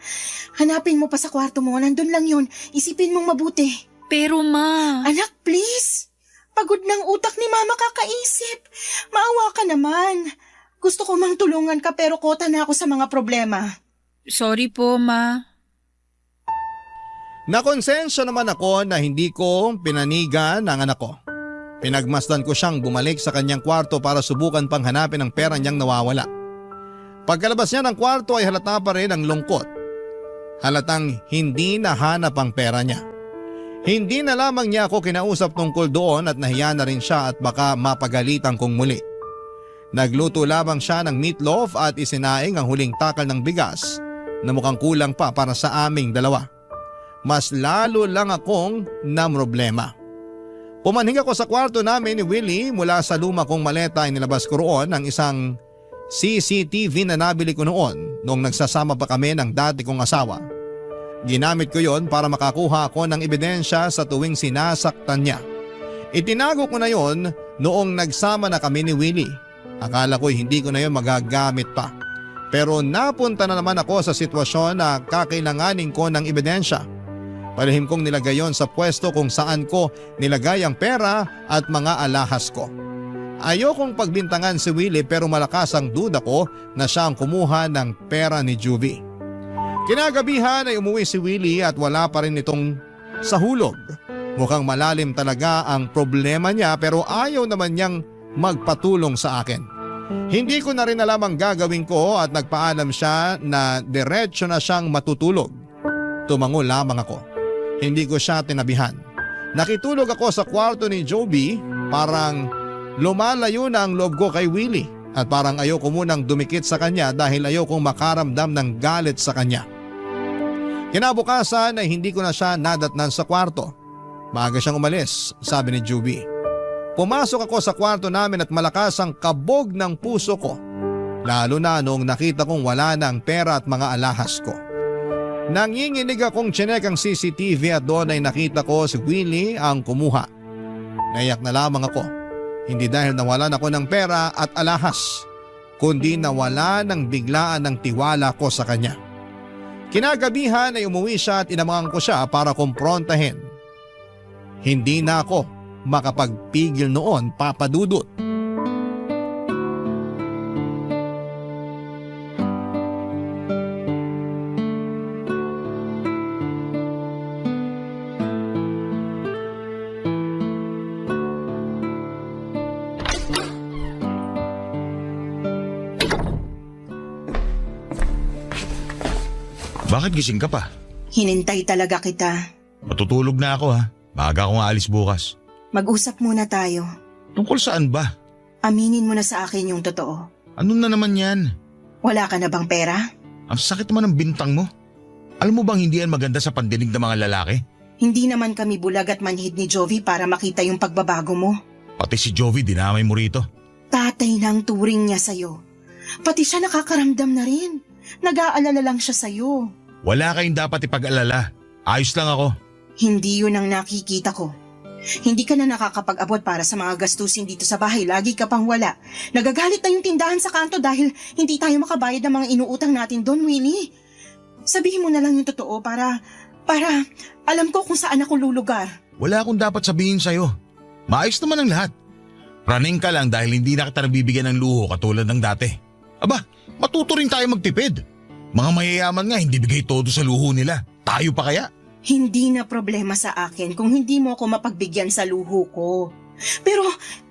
Hanapin mo pa sa kwarto mo, nandun lang yun. Isipin mong mabuti. Pero ma… Anak, please. Pagod ng utak ni mama kakaisip. Maawa ka naman. Gusto ko mang tulungan ka pero kota na ako sa mga problema. Sorry po ma. Nakonsensya naman ako na hindi ko pinanigan ang anak ko. Pinagmasdan ko siyang bumalik sa kanyang kwarto para subukan pang hanapin ang pera niyang nawawala. Pagkalabas niya ng kwarto ay halata pa rin ang lungkot. Halatang hindi nahanap ang pera niya. Hindi na lamang niya ako kinausap tungkol doon at nahiya na rin siya at baka mapagalitan kong muli. Nagluto lamang siya ng meatloaf at isinaing ang huling takal ng bigas na mukhang kulang pa para sa aming dalawa. Mas lalo lang akong namroblema. Pumanhing ako sa kwarto namin ni Willie. Mula sa luma kong maleta ay nilabas ko roon ang isang CCTV na nabili ko noon nung nagsasama pa kami ng dati kong asawa. Ginamit ko yon para makakuha ako ng ebidensya sa tuwing sinasaktan niya. Itinago ko na yon noong nagsama na kami ni Willie. Akala ko'y hindi ko na yon magagamit pa. Pero napunta na naman ako sa sitwasyon na kakailanganin ko ng ebidensya. Palihim kong nilagay yon sa pwesto kung saan ko nilagay ang pera at mga alahas ko. Ayokong pagbintangan si Willie pero malakas ang duda ko na siya ang kumuha ng pera ni Juvie. Kinagabihan ay umuwi si Willie at wala pa rin itong sa hulog. Mukhang malalim talaga ang problema niya pero ayaw naman niyang magpatulong sa akin. Hindi ko na rin alam ang gagawin ko at nagpaalam siya na diretso na siyang matutulog. Tumango lamang ako. Hindi ko siya tinabihan. Nakitulog ako sa kwarto ni Joby. Parang lumalayo na ang loob ko kay Willie at parang ayoko munang dumikit sa kanya dahil ayokong makaramdam ng galit sa kanya. Kinabukasan ay hindi ko na siya nadatnan sa kwarto. Maaga siyang umalis, sabi ni Joby. Pumasok ako sa kwarto namin at malakas ang kabog ng puso ko. Lalo na noong nakita kong wala na ang pera at mga alahas ko. Nanginginig akong tsinek ang CCTV at doon ay nakita ko si Willie ang kumuha. Naiyak na lamang ako. Hindi dahil nawalan ako ng pera at alahas, kundi nawala ng biglaan ng tiwala ko sa kanya. Kinagabihan ay umuwi siya at inamangan ko siya para kumprontahin. Hindi na ako makapagpigil noon, Papa Dudut. Bakit gising ka pa? Hinintay talaga kita. Matutulog na ako ha. Maaga akong aalis bukas. Mag-usap muna tayo. Tungkol saan ba? Aminin mo na sa akin yung totoo. Ano na naman yan? Wala ka na bang pera? Ang sakit naman ng bintang mo. Alam mo bang hindi yan maganda sa pandinig ng mga lalaki? Hindi naman kami bulag at manhid ni Jovi para makita yung pagbabago mo. Pati si Jovi dinamay mo rito. Tatay na ang turing niya sa'yo. Pati siya nakakaramdam na rin. Nag-aalala lang siya sa'yo. Wala kayong dapat ipag-alala. Ayos lang ako. Hindi yun ang nakikita ko. Hindi ka na nakakapag-abot para sa mga gastusin dito sa bahay. Lagi ka pang wala. Nagagalit na yung tindahan sa kanto dahil hindi tayo makabayad ng mga inuutang natin doon, Willie. Sabihin mo na lang yung totoo para alam ko kung saan ako lulugar. Wala akong dapat sabihin sa'yo. Maayos naman ang lahat. Praning ka lang dahil hindi na kita nabibigyan ng luho katulad ng dati. Aba, matuto rin tayo magtipid. Mga mayayaman nga hindi bigay todo sa luho nila. Tayo pa kaya? Hindi na problema sa akin kung hindi mo ako mapagbigyan sa luho ko. Pero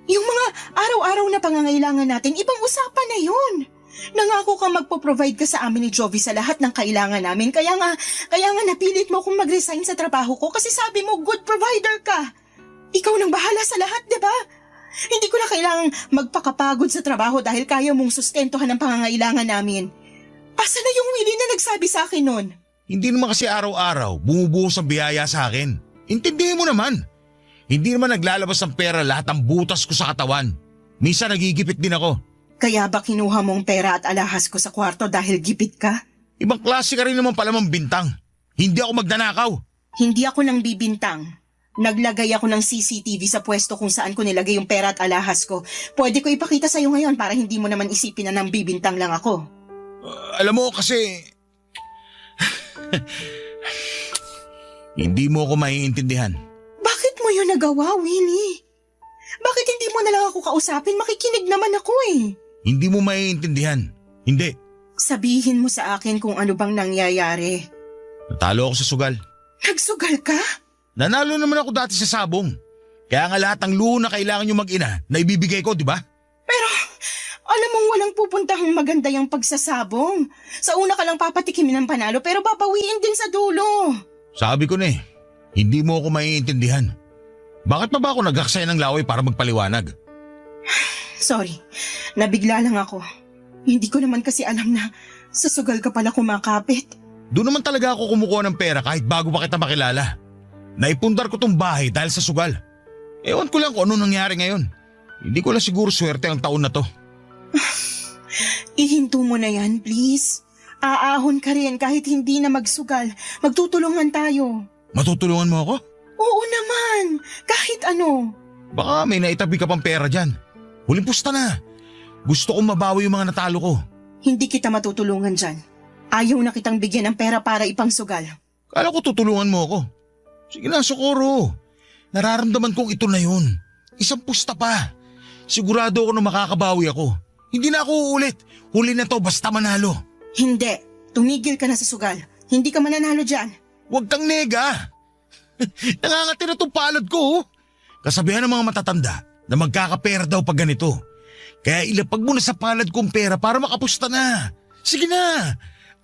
yung mga araw-araw na pangangailangan natin, ibang usapan na yun. Nangako ka magpo-provide ka sa amin ni Jovi sa lahat ng kailangan namin. Kaya nga napilit mo akong mag-resign sa trabaho ko kasi sabi mo good provider ka. Ikaw nang bahala sa lahat, di ba? Hindi ko na kailangang magpakapagod sa trabaho dahil kaya mong sustentuhan ang pangangailangan namin. Asa na yung Willie na nagsabi sa akin nun? Hindi naman kasi araw-araw bumubuhos ang biyaya sa akin. Intindihin mo naman. Hindi naman naglalabas ng pera lahat ang butas ko sa katawan. Minsan nagigipit din ako. Kaya ba kinuha mong pera at alahas ko sa kwarto dahil gipit ka? Ibang klase ka rin naman pala mang bintang. Hindi ako magnanakaw. Hindi ako nang bibintang. Naglagay ako ng CCTV sa pwesto kung saan ko nilagay yung pera at alahas ko. Pwede ko ipakita sa'yo ngayon para hindi mo naman isipin na nang bibintang lang ako. Alam mo kasi... Hindi mo ako maiintindihan. Bakit mo yun nagawa, Willie? Bakit hindi mo na lang ako kausapin? Makikinig naman ako eh. Hindi mo maiintindihan. Hindi. Sabihin mo sa akin kung ano bang nangyayari. Natalo ako sa sugal. Nagsugal ka? Nanalo naman ako dati sa sabong. Kaya nga lahat ng luho na kailangan nyo mag-ina na ibibigay ko, di ba? Pero alam mong walang pupuntahang maganda yung pagsasabong. Sa una ka lang papatikimin ng panalo pero babawiin din sa dulo. Sabi ko na eh, hindi mo ako maiintindihan. Bakit pa ba ako nag-aksaya ng laway para magpaliwanag? Sorry, nabigla lang ako. Hindi ko naman kasi alam na sa sugal ka pala kumakapit. Doon naman talaga ako kumukuha ng pera kahit bago pa kita makilala. Naipundar ko tong bahay dahil sa sugal. Ewan ko lang kung ano nangyari ngayon. Hindi ko lang siguro swerte ang taon na to. Ihinto mo na yan, please. Aahon ka rin kahit hindi na magsugal. Magtutulungan tayo. Matutulungan mo ako? Oo naman, kahit ano. Baka may naitabi ka pang pera dyan. Huling pusta na. Gusto kong mabawi yung mga natalo ko. Hindi kita matutulungan dyan. Ayaw na kitang bigyan ng pera para ipangsugal. Kala ko tutulungan mo ako. Sige na, Socorro. Nararamdaman kong ito na yun. Isang pusta pa. Sigurado ako na makakabawi ako. Hindi na ako uulit. Huli na to basta manalo. Hindi, tumigil ka na sa sugal. Hindi ka mananalo dyan. Huwag kang nega. Nangangati na itong palad ko. Kasabihan ng mga matatanda na magkakapera daw pag ganito. Kaya ilapag mo na sa palad kong pera para makapusta na. Sige na.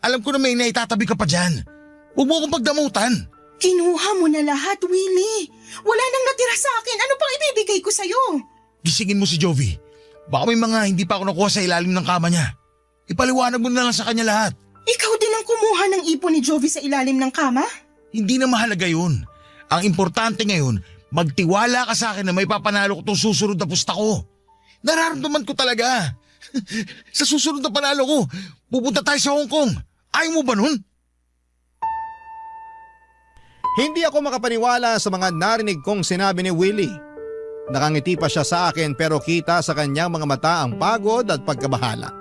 Alam ko na may naitatabi ka pa dyan. Huwag mo akong pagdamutan. Kinuha mo na lahat, Willie. Wala nang natira sa akin. Ano pang ibibigay ko sa'yo? Gisingin mo si Jovi. Baka may mga hindi pa ako nakuha sa ilalim ng kama niya. Ipaliwanag mo na lang sa kanya lahat. Ikaw din ang kumuha ng ipon ni Jovi sa ilalim ng kama? Hindi na mahalaga yun. Ang importante ngayon, magtiwala ka sa akin na may papanalo ko itong susunod na pusta ko. Nararamdaman ko talaga. Sa susunod na panalo ko, pupunta tayo sa Hong Kong. Ayaw mo ba nun? Hindi ako makapaniwala sa mga narinig kong sinabi ni Willie. Nakangiti pa siya sa akin pero kita sa kanyang mga mata ang pagod at pagkabahala.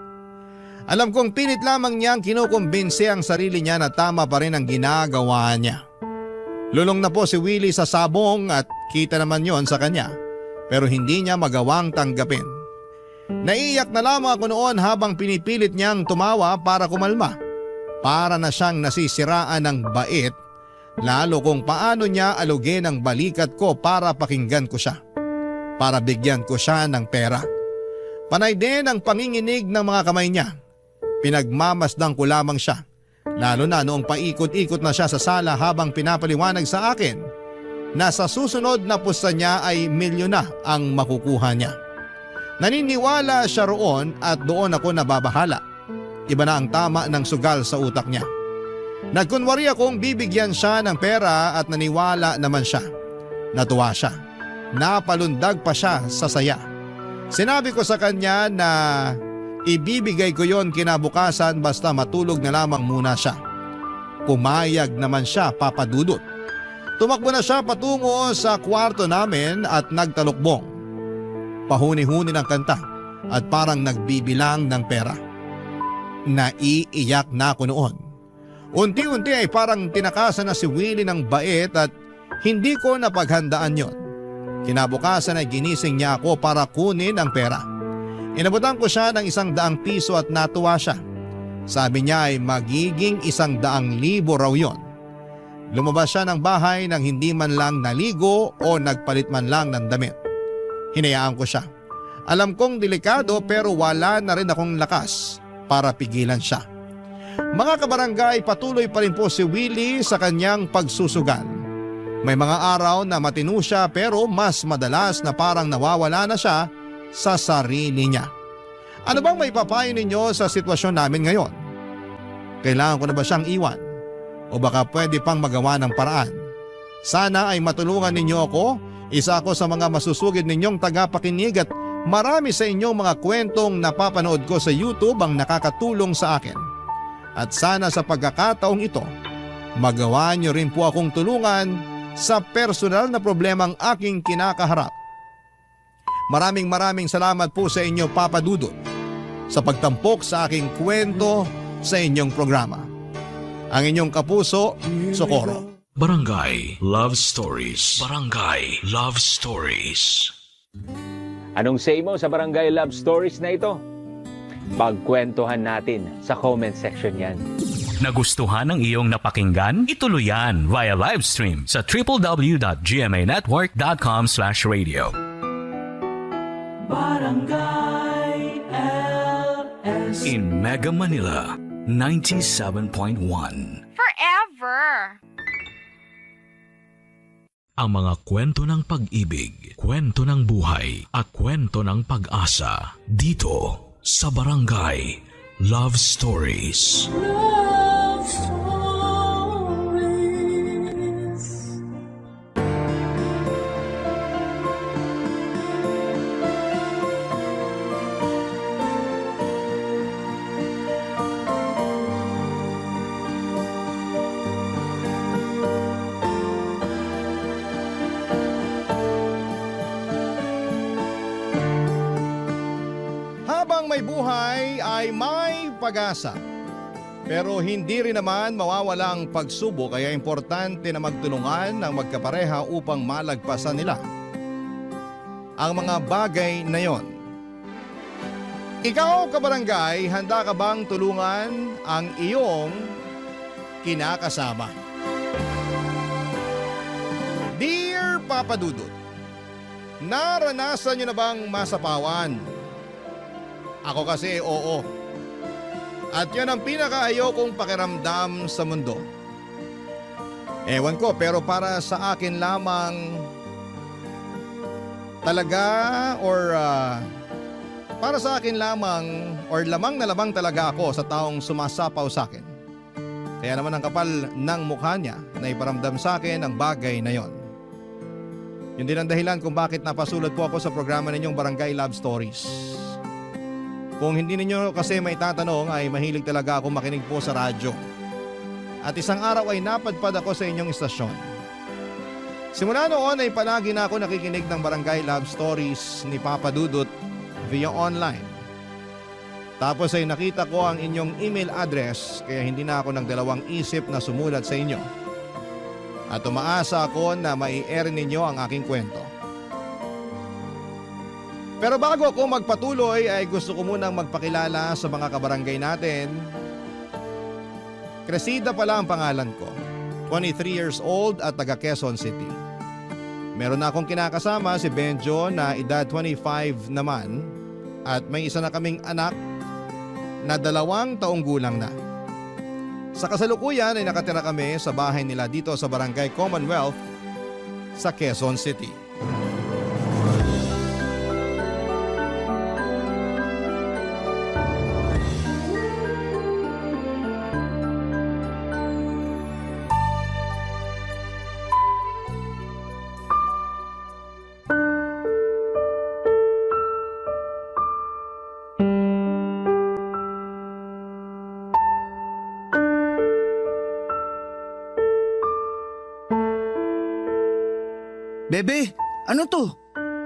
Alam kong pilit lamang niyang kinukumbinse ang sarili niya na tama pa rin ang ginagawa niya. Lulong na po si Willie sa sabong at kita naman yon sa kanya pero hindi niya magawang tanggapin. Naiiyak na lamang ako noon habang pinipilit niyang tumawa para kumalma. Para na siyang nasisiraan ng bait lalo kung paano niya alugin ang balikat ko para pakinggan ko siya. Para bigyan ko siya ng pera. Panay din ang panginginig ng mga kamay niya. Pinagmamasdang ko lamang siya. Lalo na noong paikot-ikot na siya sa sala habang pinapaliwanag sa akin na sa susunod na pusta niya ay milyon na ang makukuha niya. Naniniwala siya roon at doon ako nababahala. Iba na ang tama ng sugal sa utak niya. Nagkunwari akong bibigyan siya ng pera at naniwala naman siya. Natuwa siya. Napalundag pa siya sa saya. Sinabi ko sa kanya na ibibigay ko yon kinabukasan basta matulog na lamang muna siya. Pumayag naman siya, Papa Dudut. Tumakbo na siya patungo sa kwarto namin at nagtalukbong. Pahuni-huni ng kanta at parang nagbibilang ng pera. Naiiyak na ako noon. Unti-unti ay parang tinakasan na si Willie ng bait at hindi ko napaghandaan yon. Kinabukasan ay ginising niya ako para kunin ang pera. Inabutan ko siya ng 100 piso at natuwa siya. Sabi niya ay magiging 100,000 raw yon. Lumabas siya ng bahay nang hindi man lang naligo o nagpalit man lang ng damit. Hinayaan ko siya. Alam kong delikado pero wala na rin akong lakas para pigilan siya. Mga kabarangay, patuloy pa rin po si Willie sa kanyang pagsusugal. May mga araw na matino siya pero mas madalas na parang nawawala na siya sa sarili niya. Ano bang may papayo ninyo sa sitwasyon namin ngayon? Kailangan ko na ba siyang iwan? O baka pwede pang magawa ng paraan? Sana ay matulungan ninyo ako. Isa ako sa mga masusugid ninyong tagapakinig at marami sa inyong mga kwentong napapanood ko sa YouTube ang nakakatulong sa akin. At sana sa pagkakataong ito, magawa niyo rin po akong tulungan sa personal na problemang aking kinakaharap. Maraming salamat po sa inyo, Papa Dudut, sa pagtampok sa aking kwento sa inyong programa. Ang inyong kapuso, Socorro. Barangay Love Stories. Barangay Love Stories. Anong say mo sa Barangay Love Stories na ito? Pagkwentuhan natin sa comment section yan. Nagustuhan ng iyong napakinggan? Ituloy yan via live stream sa www.gmanetwork.com/radio. Barangay LS. In Mega Manila, 97.1. Forever. Ang mga kwento ng pag-ibig, kwento ng buhay at kwento ng pag-asa dito sa Barangay Love Stories. Love Stories. Habang may buhay ay may pag-asa. Pero hindi rin naman mawawala ang pagsubok kaya importante na magtulungan ng magkapareha upang malagpasan nila ang mga bagay na yon. Ikaw, kabarangay, handa ka bang tulungan ang iyong kinakasama? Dear Papa Dudut, naranasan niyo na bang masapawan? Ako kasi oo. At yan ang pinakaayaw pakiramdam sa mundo. Ewan ko, pero para sa akin lamang talaga para sa akin lamang lamang na lamang talaga ako sa taong sumasapaw sa akin. Kaya naman ang kapal ng mukha niya na iparamdam sa akin ang bagay na yon. Yun din ang dahilan kung bakit napasulat po ako sa programa ninyong Barangay Love Stories. Kung hindi ninyo kasi may tatanong ay mahilig talaga ako makinig po sa radyo. At isang araw ay napadpad ako sa inyong istasyon. Simula noon ay palagi na ako nakikinig ng Barangay Love Stories ni Papa Dudut via online. Tapos ay nakita ko ang inyong email address kaya hindi na ako nagdalawang isip na sumulat sa inyo. At umaasa ako na mai-air ninyo ang aking kwento. Pero bago ako magpatuloy ay gusto ko munang magpakilala sa mga kabarangay natin. Cresida pala ang pangalan ko. 23 years old at taga Quezon City. Meron na akong kinakasama si Benjo na edad 25 naman at may isa na kaming anak na 2 taong gulang na. Sa kasalukuyan ay nakatira kami sa bahay nila dito sa Barangay Commonwealth sa Quezon City. Bebe, ano to?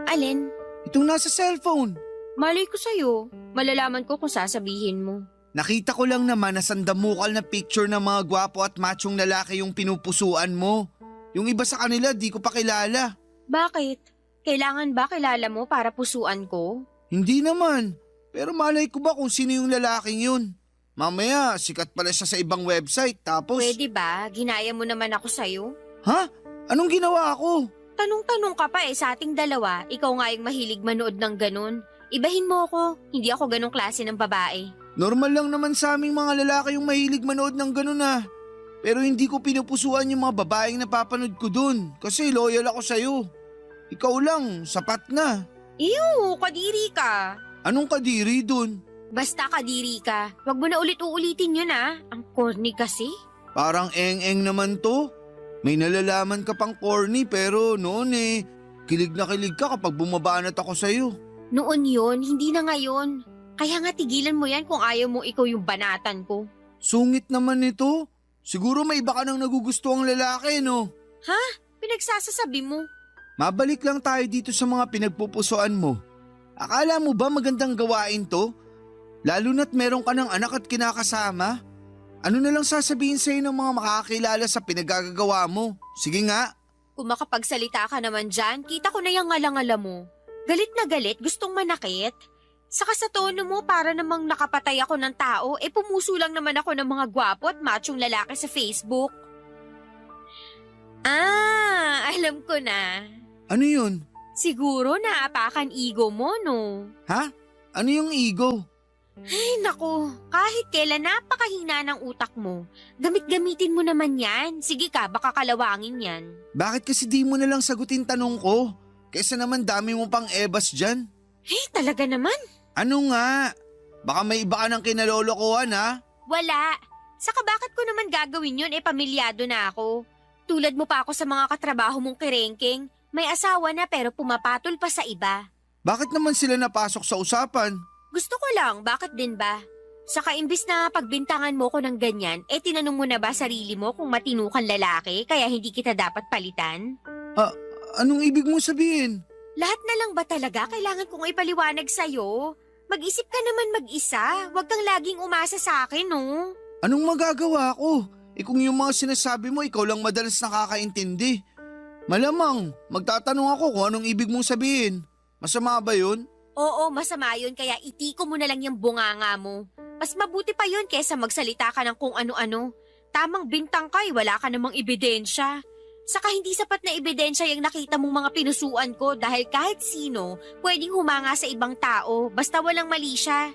Alin? Itong nasa cellphone. Malay ko sa'yo. Malalaman ko kung sasabihin mo. Nakita ko lang naman na sandamukal na picture ng mga gwapo at machong lalaki yung pinupusuan mo. Yung iba sa kanila di ko pa kilala. Bakit? Kailangan ba kilala mo para pusuan ko? Hindi naman. Pero malay ko ba kung sino yung lalaking yun? Mamaya, sikat pala siya sa ibang website tapos… Pwede ba? Ginaya mo naman ako sa'yo? Ha? Anong ginawa ko? Tanong-tanong ka pa sa ating dalawa. Ikaw nga yung mahilig manood ng ganun. Ibahin mo ako. Hindi ako ganong klase ng babae. Normal lang naman sa aming mga lalaki yung mahilig manood ng ganun ah. Pero hindi ko pinupusuan yung mga babaeng napapanood ko dun kasi loyal ako sa'yo. Ikaw lang, sapat na. Ew, kadiri ka. Anong kadiri dun? Basta kadiri ka. Wag mo na ulit-uulitin yun Ang corny kasi. Parang eng-eng naman to. May nalalaman ka pang corny pero noon kilig na kilig ka kapag bumabanat ako sa'yo. Noon yun, hindi na ngayon. Kaya nga tigilan mo yan kung ayaw mo ikaw yung banatan ko. Sungit naman ito. Siguro may iba ka nang nagugustuhang lalaki, no? Ha? Pinagsasasabi mo? Mabalik lang tayo dito sa mga pinagpupusuan mo. Akala mo ba magandang gawain to? Lalo na't meron ka ng anak at kinakasama? Ano na lang sasabihin sa'yo ng mga makakakilala sa pinagagagawa mo? Sige nga. Kung makapagsalita ka naman dyan, kita ko na yung ngalangala mo. Galit na galit, gustong manakit. Saka sa tono mo para namang nakapatay ako ng tao, pumuso lang naman ako ng mga gwapo at machong lalaki sa Facebook. Alam ko na. Ano yun? Siguro naapakan ego mo, no? Ha? Ano yung ego? Ay naku, kahit kailan napakahina ng utak mo. Gamit-gamitin mo naman yan. Sige ka, baka kalawangin yan. Bakit kasi di mo na lang sagutin tanong ko? Kaysa naman dami mo pang ebas dyan. Talaga naman? Ano nga? Baka may iba ka ng kinalolokohan ha? Wala. Saka bakit ko naman gagawin yun pamilyado na ako. Tulad mo pa ako sa mga katrabaho mong kirengking. May asawa na pero pumapatol pa sa iba. Bakit naman sila napasok sa usapan? Gusto ko lang, bakit din ba? Saka imbis na pagbintangan mo ko ng ganyan, tinanong mo na ba sarili mo kung matino kang lalaki kaya hindi kita dapat palitan? Anong ibig mong sabihin? Lahat na lang ba talaga kailangan kong ipaliwanag sa'yo? Mag-isip ka naman mag-isa, huwag kang laging umasa sa akin, no? Anong magagawa ko? Kung yung mga sinasabi mo, ikaw lang madalas nakakaintindi. Malamang, magtatanong ako kung anong ibig mong sabihin. Masama ba yun? Oo, masama yun kaya itiko mo na lang yung bunganga mo. Mas mabuti pa yun kesa magsalita ka ng kung ano-ano. Tamang bintang ka wala ka namang ebidensya. Saka hindi sapat na ebidensya yung nakita mong mga pinusuan ko dahil kahit sino pwedeng humanga sa ibang tao basta walang mali siya.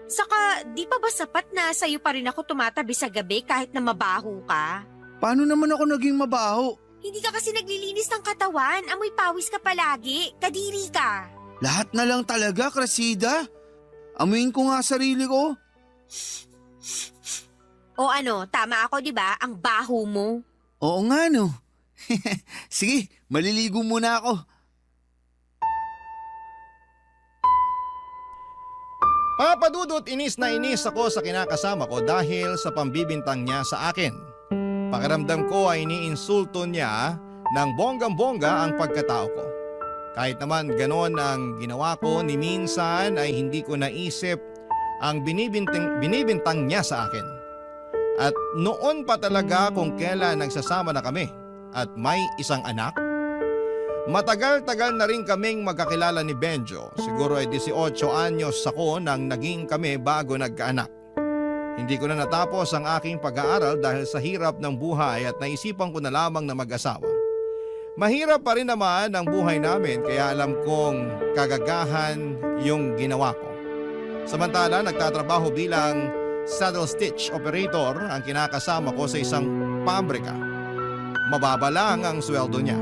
Saka di pa ba sapat na sa'yo pa rin ako tumatabi sa gabi kahit na mabaho ka? Paano naman ako naging mabaho? Hindi ka kasi naglilinis ng katawan, amoy pawis ka palagi, kadiri ka. Lahat na lang talaga, Cressida. Amuin ko nga sarili ko. O ano, tama ako 'di ba? Ang baho mo. Oo nga no. Sige, maliligo muna ako. Papadudot, inis na inis ako sa kinakasama ko dahil sa pambibintang niya sa akin. Pakiramdam ko ay iniinsulto niya ng bonggang-bongga ang pagkatao ko. Kahit naman ganon ang ginawa ko, ni minsan ay hindi ko naisip ang binibintang niya sa akin. At noon pa talaga kung kailan nagsasama na kami at may isang anak. Matagal-tagal na rin kaming magkakilala ni Benjo. Siguro ay 18 anyos ako nang naging kami bago nagkaanak. Hindi ko na natapos ang aking pag-aaral dahil sa hirap ng buhay at naisipan ko na lamang na mag-asawa. Mahirap pa rin naman ang buhay namin kaya alam kong kagagahan yung ginawa ko. Samantala, nagtatrabaho bilang saddle stitch operator ang kinakasama ko sa isang pabrika. Mababa lang ang sweldo niya.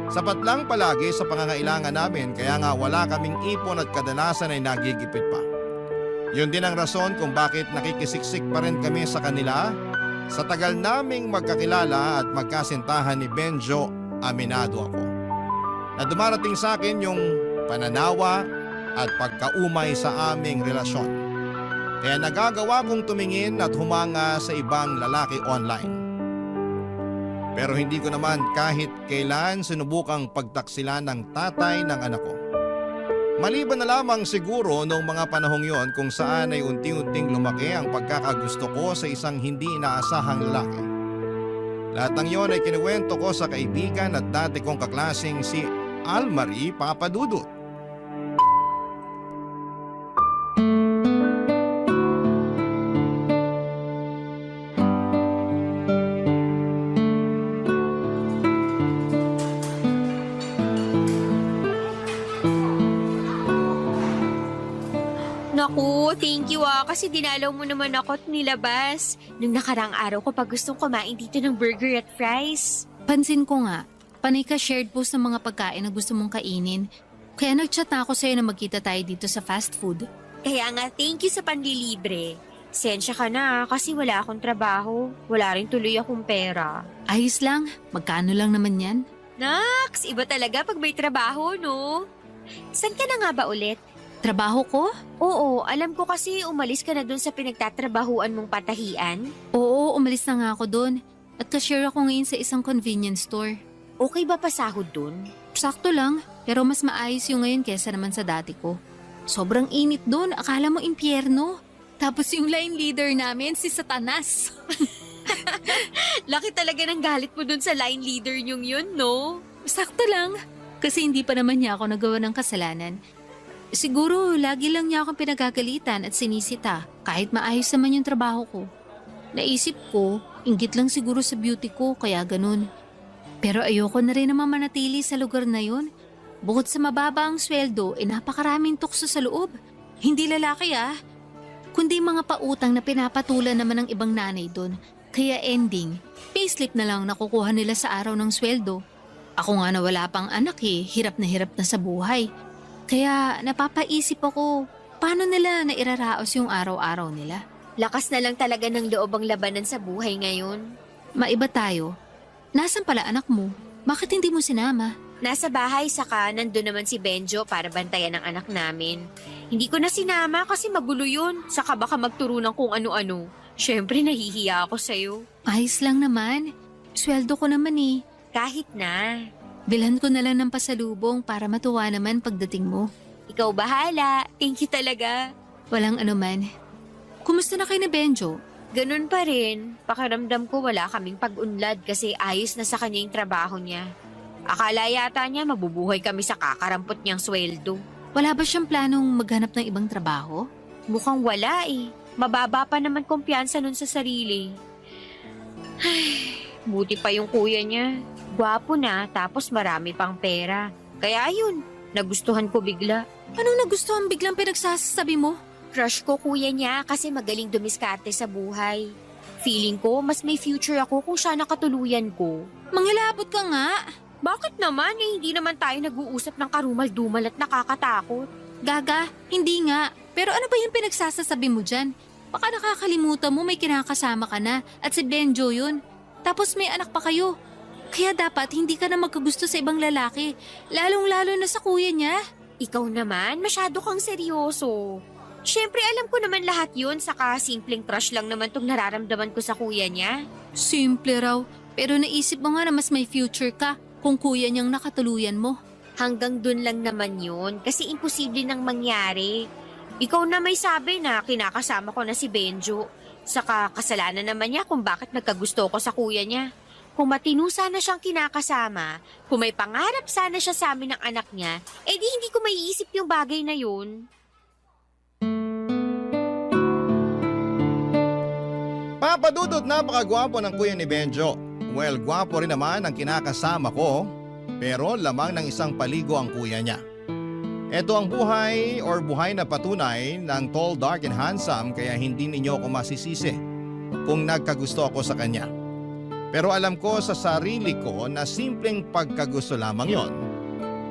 Sapat lang palagi sa pangangailangan namin kaya nga wala kaming ipon at kadalasan ay nagigipit pa. Yun din ang rason kung bakit nakikisiksik pa rin kami sa kanila. Sa tagal naming magkakilala at magkasintahan ni Benjo, aminado ako na dumarating sa akin yung pananawa at pagkaumay sa aming relasyon. Kaya nagagawa kong tumingin at humanga sa ibang lalaki online. Pero hindi ko naman kahit kailan sinubukang pagtaksilan ng tatay ng anak ko. Maliban na lamang siguro noong mga panahong yon kung saan ay unti-unting lumaki ang pagkakagusto ko sa isang hindi inaasahang lalaki. Lahat ng yon ay kinuwento ko sa kaibigan at dati kong kaklaseng si Almarie Papadudot. Naku, thank you kasi dinalaw mo naman ako at nilabas. Nung nakarang araw ko pa gustong kumain dito ng burger at fries. Pansin ko nga, panay ka shared post ng mga pagkain na gusto mong kainin. Kaya nag-chat na ako sa'yo na magkita tayo dito sa fast food. Kaya nga, thank you sa panlilibre. Sensya ka na kasi wala akong trabaho. Wala rin tuloy akong pera. Ayos lang, magkano lang naman yan? Naks, iba talaga pag may trabaho, no? San ka na nga ba ulit? Trabaho ko? Oo, alam ko kasi umalis ka na dun sa pinagtatrabahuan mong patahian. Oo, umalis na nga ako dun. At cashier ako ngayon sa isang convenience store. Okay ba pasahod dun? Sakto lang, pero mas maayos yung ngayon kesa naman sa dati ko. Sobrang init dun, akala mo impyerno. Tapos yung line leader namin, si Satanas. Laki talaga ng galit mo dun sa line leader nyong yun, no? Sakto lang, kasi hindi pa naman niya ako nagawa ng kasalanan. Siguro, lagi lang niya akong pinagagalitan at sinisita kahit maayos naman yung trabaho ko. Naisip ko, inggit lang siguro sa beauty ko kaya ganun. Pero ayoko na rin naman manatili sa lugar na yun. Bukod sa mababa ang sweldo, napakaraming tukso sa loob. Hindi lalaki kundi mga pautang na pinapatulan naman ng ibang nanay doon. Kaya ending, payslip na lang nakukuha nila sa araw ng sweldo. Ako nga na wala pang anak hirap na sa buhay. Kaya napapaisip ako, paano nila nairaraos yung araw-araw nila? Lakas na lang talaga ng loob ang labanan sa buhay ngayon. Maiba tayo. Nasaan pala anak mo? Bakit hindi mo sinama? Nasa bahay saka nandun naman si Benjo para bantayan ang anak namin. Hindi ko na sinama kasi magulo yun. Saka baka magturo ng kung ano-ano. Siyempre nahihiya ako sa'yo. Ayos lang naman. Sweldo ko naman eh. Kahit na. Bilhan ko na lang ng pasalubong para matuwa naman pagdating mo. Ikaw bahala. Thank you talaga. Walang anuman. Kumusta na kayo ni Benjo? Ganun pa rin. Pakiramdam ko wala kaming pag-unlad kasi ayos na sa kanya yung trabaho niya. Akala yata niya mabubuhay kami sa kakarampot niyang sweldo. Wala ba siyang planong maghanap ng ibang trabaho? Mukhang wala eh. Mababa pa naman kumpiyansa nun sa sarili. Ay, buti pa yung kuya niya. Gwapo na tapos marami pang pera. Kaya yun, nagustuhan ko bigla. Anong nagustuhan biglang pinagsasabi mo? Crush ko kuya niya kasi magaling dumiskarte sa buhay. Feeling ko mas may future ako kung siya nakatuluyan ko. Manghilabot ka nga. Bakit naman hindi naman tayo nag-uusap ng karumal-dumal at nakakatakot? Gaga, hindi nga. Pero ano ba yung pinagsasasabi mo dyan? Baka nakakalimutan mo may kinakasama ka na at si Benjo yun. Tapos may anak pa kayo. Kaya dapat hindi ka na magkagusto sa ibang lalaki. Lalong-lalo na sa kuya niya. Ikaw naman, masyado kang seryoso. Siyempre alam ko naman lahat yun, saka simpleng crush lang naman tong nararamdaman ko sa kuya niya. Simple raw. Pero naisip mo nga na mas may future ka kung kuya niyang nakatuluyan mo. Hanggang dun lang naman yun kasi imposible nang mangyari. Ikaw na may sabi na kinakasama ko na si Benjo. Saka kasalanan naman niya kung bakit nagkagusto ko sa kuya niya. Kung matino sana siyang kinakasama, kung may pangarap sana siya sa amin ng anak niya, di hindi ko maiisip yung bagay na yun. Papadudot, napakagwapo ng kuya ni Benjo. Well, gwapo rin naman ang kinakasama ko, pero lamang ng isang paligo ang kuya niya. Ito ang buhay na patunay ng tall, dark and handsome, kaya hindi ninyo ako masisisi kung nagkagusto ako sa kanya. Pero alam ko sa sarili ko na simpleng pagkagusto lamang yon.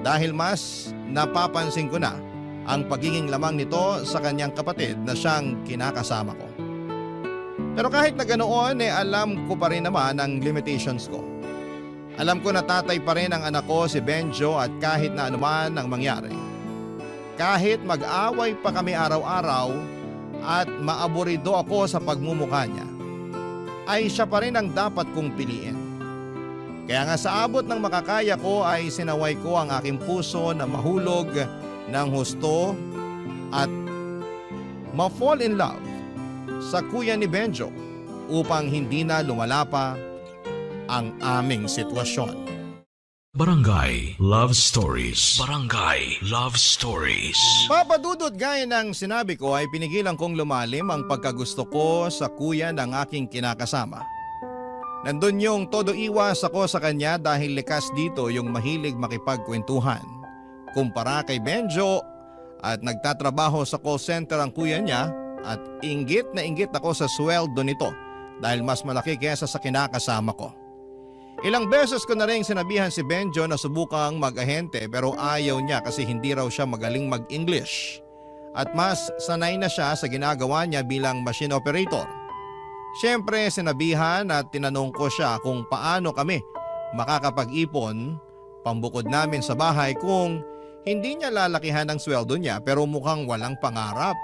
Dahil mas napapansin ko na ang pagiging lamang nito sa kanyang kapatid na siyang kinakasama ko. Pero kahit na ganoon, alam ko pa rin naman ang limitations ko. Alam ko na tatay pa rin ang anak ko si Benjo at kahit na anuman ang mangyari. Kahit mag-away pa kami araw-araw at maaburido ako sa pagmumukha niya, ay siya pa rin ang dapat kong piliin. Kaya nga sa abot ng makakaya ko ay sinaway ko ang aking puso na mahulog ng husto at ma-fall in love sa kuya ni Benjo upang hindi na lumala pa ang aming sitwasyon. Barangay Love Stories. Barangay Love Stories. Papadudot, gaya ng sinabi ko ay pinigilan kong lumalim ang pagkagusto ko sa kuya ng aking kinakasama. Nandun yung todo iwas ako sa kanya dahil likas dito yung mahilig makipagkwentuhan. Kumpara kay Benjo at nagtatrabaho sa call center ang kuya niya at inggit na inggit ako sa sweldo nito dahil mas malaki kesa sa kinakasama ko. Ilang beses ko na rin sinabihan si Benjo na subukang mag-ahente pero ayaw niya kasi hindi raw siya magaling mag-English. At mas sanay na siya sa ginagawa niya bilang machine operator. Siyempre sinabihan at tinanong ko siya kung paano kami makakapag-ipon pambukod namin sa bahay kung hindi niya lalakihan ang sweldo niya pero mukhang walang pangarap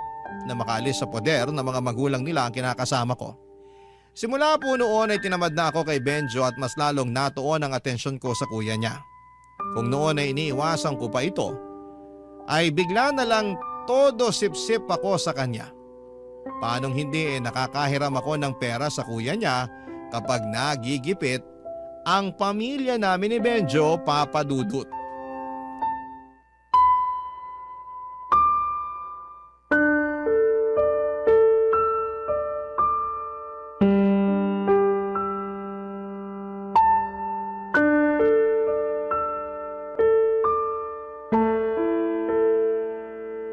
na makaalis sa poder ng mga magulang nila ang kinakasama ko. Simula po noon ay tinamad na ako kay Benjo at mas lalong natuon ang atensyon ko sa kuya niya. Kung noon ay iniiwasan ko pa ito, ay bigla na lang todo sip-sip ako sa kanya. Paanong hindi nakakahiram ako ng pera sa kuya niya kapag nagigipit ang pamilya namin ni Benjo, Papadudot.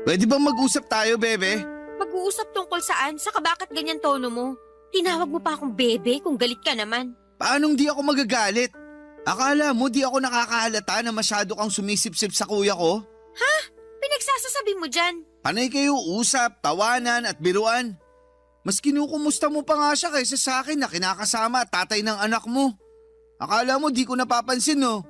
Pwede bang mag-usap tayo, bebe? Nag-uusap tungkol saan? Saka bakit ganyan tono mo? Tinawag mo pa akong bebe kung galit ka naman. Paanong di ako magagalit? Akala mo di ako nakakahalata na masyado kang sumisip-sip sa kuya ko? Pinagsasasabi mo dyan. Panay kayo usap, tawanan at biruan. Mas kinukumusta mo pa nga siya kaysa sa akin na kinakasama at tatay ng anak mo. Akala mo di ko napapansin no?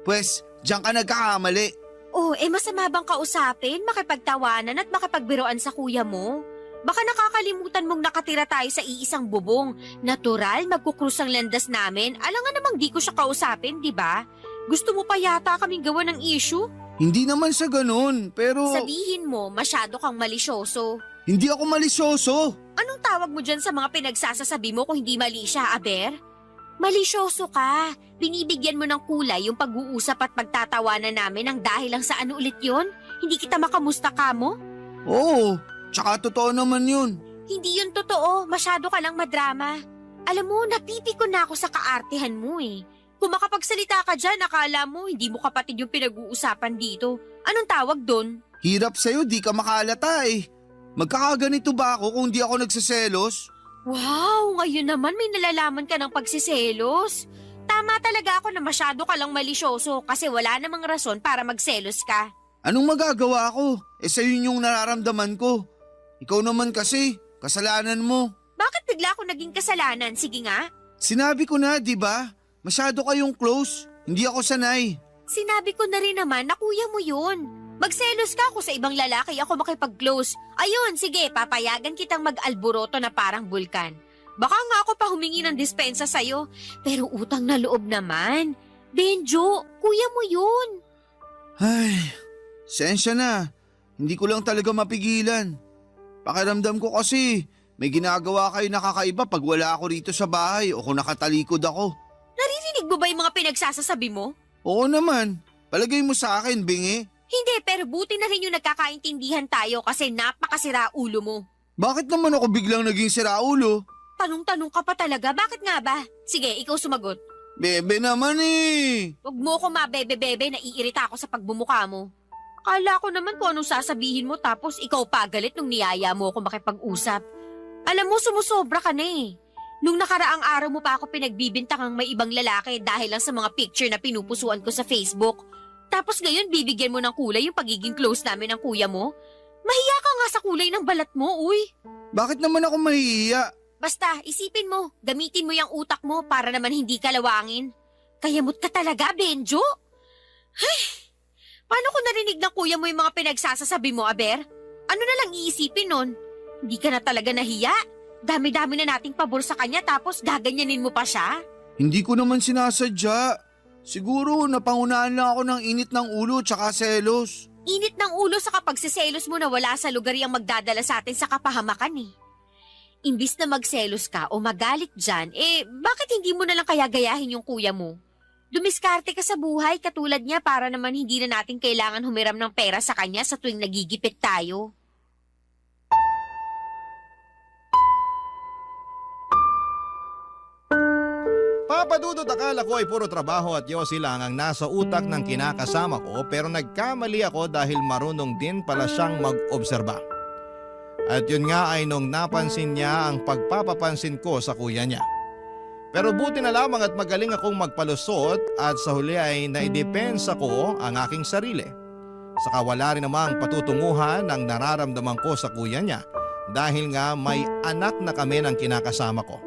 Pwes, diyan ka nagkakamali. Oh, masama bang kausapin, makipagtawanan at makipagbiroan sa kuya mo? Baka nakakalimutan mong nakatira tayo sa iisang bubong. Natural, magkukrus ang landas namin. Alangan namang di ko siya kausapin, di ba? Gusto mo pa yata kaming gawa ng issue? Hindi naman sa ganun, pero... Sabihin mo, masyado kang malisyoso. Hindi ako malisyoso. Anong tawag mo dyan sa mga pinagsasasabi mo kung hindi mali siya, Aber? Malisyoso ka. Binibigyan mo ng kulay yung pag-uusap at pagtatawanan namin ang dahil lang sa ano ulit yon? Hindi kita makamusta ka mo? Oo, tsaka totoo naman yun. Hindi yun totoo. Masyado ka lang madrama. Alam mo, napipiko na ako sa kaartehan mo eh. Kung makapagsalita ka dyan, akala mo hindi mo kapatid yung pinag-uusapan dito. Anong tawag doon? Hirap sa'yo, di ka makalata eh. Magkakaganito ba ako kung di ako nagsiselos? Wow, ngayon naman may nalalaman ka ng pagsiselos. Tama talaga ako na masyado ka lang malisyoso kasi wala namang rason para magselos ka. Anong magagawa ko? Sa'yo yung nararamdaman ko. Ikaw naman kasi, kasalanan mo. Bakit bigla ako naging kasalanan? Sige nga. Sinabi ko na, di ba? Masyado kayong close. Hindi ako sanay. Sinabi ko na rin naman na kuya mo yun. Magselos ka ako sa ibang lalaki, ako makipag-close. Ayun, sige, papayagan kitang mag-alboroto na parang bulkan. Baka nga ako pa humingi ng dispensa sa'yo, pero utang na loob naman. Benjo, kuya mo yun. Ay, sensya na. Hindi ko lang talaga mapigilan. Pakiramdam ko kasi may ginagawa kayo nakakaiba pag wala ako rito sa bahay o kung nakatalikod ako. Naririnig mo ba yung mga pinagsasasabi mo? Oo naman. Palagay mo sa akin, bingi. Hindi, pero buti na rin yung nagkakaintindihan tayo kasi napakasira ulo mo. Bakit naman ako biglang naging siraulo? Tanong-tanong ka pa talaga, bakit nga ba? Sige, ikaw sumagot. Bebe naman eh. Huwag mo ko mabebe-bebe, naiirita ako sa pagbumuka mo. Akala ko naman kung anong sasabihin mo tapos ikaw pa galit nung niyaya mo ako makipag-usap. Alam mo, sumusobra ka na eh. Nung nakaraang araw mo pa ako pinagbibintangang may ibang lalaki dahil lang sa mga picture na pinupusuan ko sa Facebook. Tapos ngayon bibigyan mo ng kulay yung pagiging close namin ng kuya mo? Mahiya ka nga sa kulay ng balat mo, uy. Bakit naman ako mahihiya? Basta, isipin mo, gamitin mo yung utak mo para naman hindi ka lawangin. Kayamot ka talaga, Benjo. Ay, paano ko narinig ng kuya mo yung mga pinagsasasabi mo, Aber? Ano na lang iisipin nun? Hindi ka na talaga nahiya? Dami-dami na nating pabor sa kanya tapos gaganyanin mo pa siya? Hindi ko naman sinasadya. Siguro napangunahan lang ako ng init ng ulo tsaka selos. Init ng ulo sa kapag siselos mo na wala sa lugar yung magdadala sa atin sa kapahamakan eh. Imbis na magselos ka o magalit dyan, bakit hindi mo na lang kaya gayahin yung kuya mo? Dumiskarte ka sa buhay katulad niya para naman hindi na natin kailangan humiram ng pera sa kanya sa tuwing nagigipit tayo. Papadudot, akala ko ay puro trabaho at yosi lang ang nasa utak ng kinakasama ko pero nagkamali ako dahil marunong din pala siyang mag-obserba. At yun nga ay nung napansin niya ang pagpapapansin ko sa kuya niya. Pero buti na lamang at magaling akong magpalusot at sa huli ay naidepensa ko ang aking sarili. Saka wala rin namang patutunguhan ang nararamdaman ko sa kuya niya dahil nga may anak na kami ng kinakasama ko.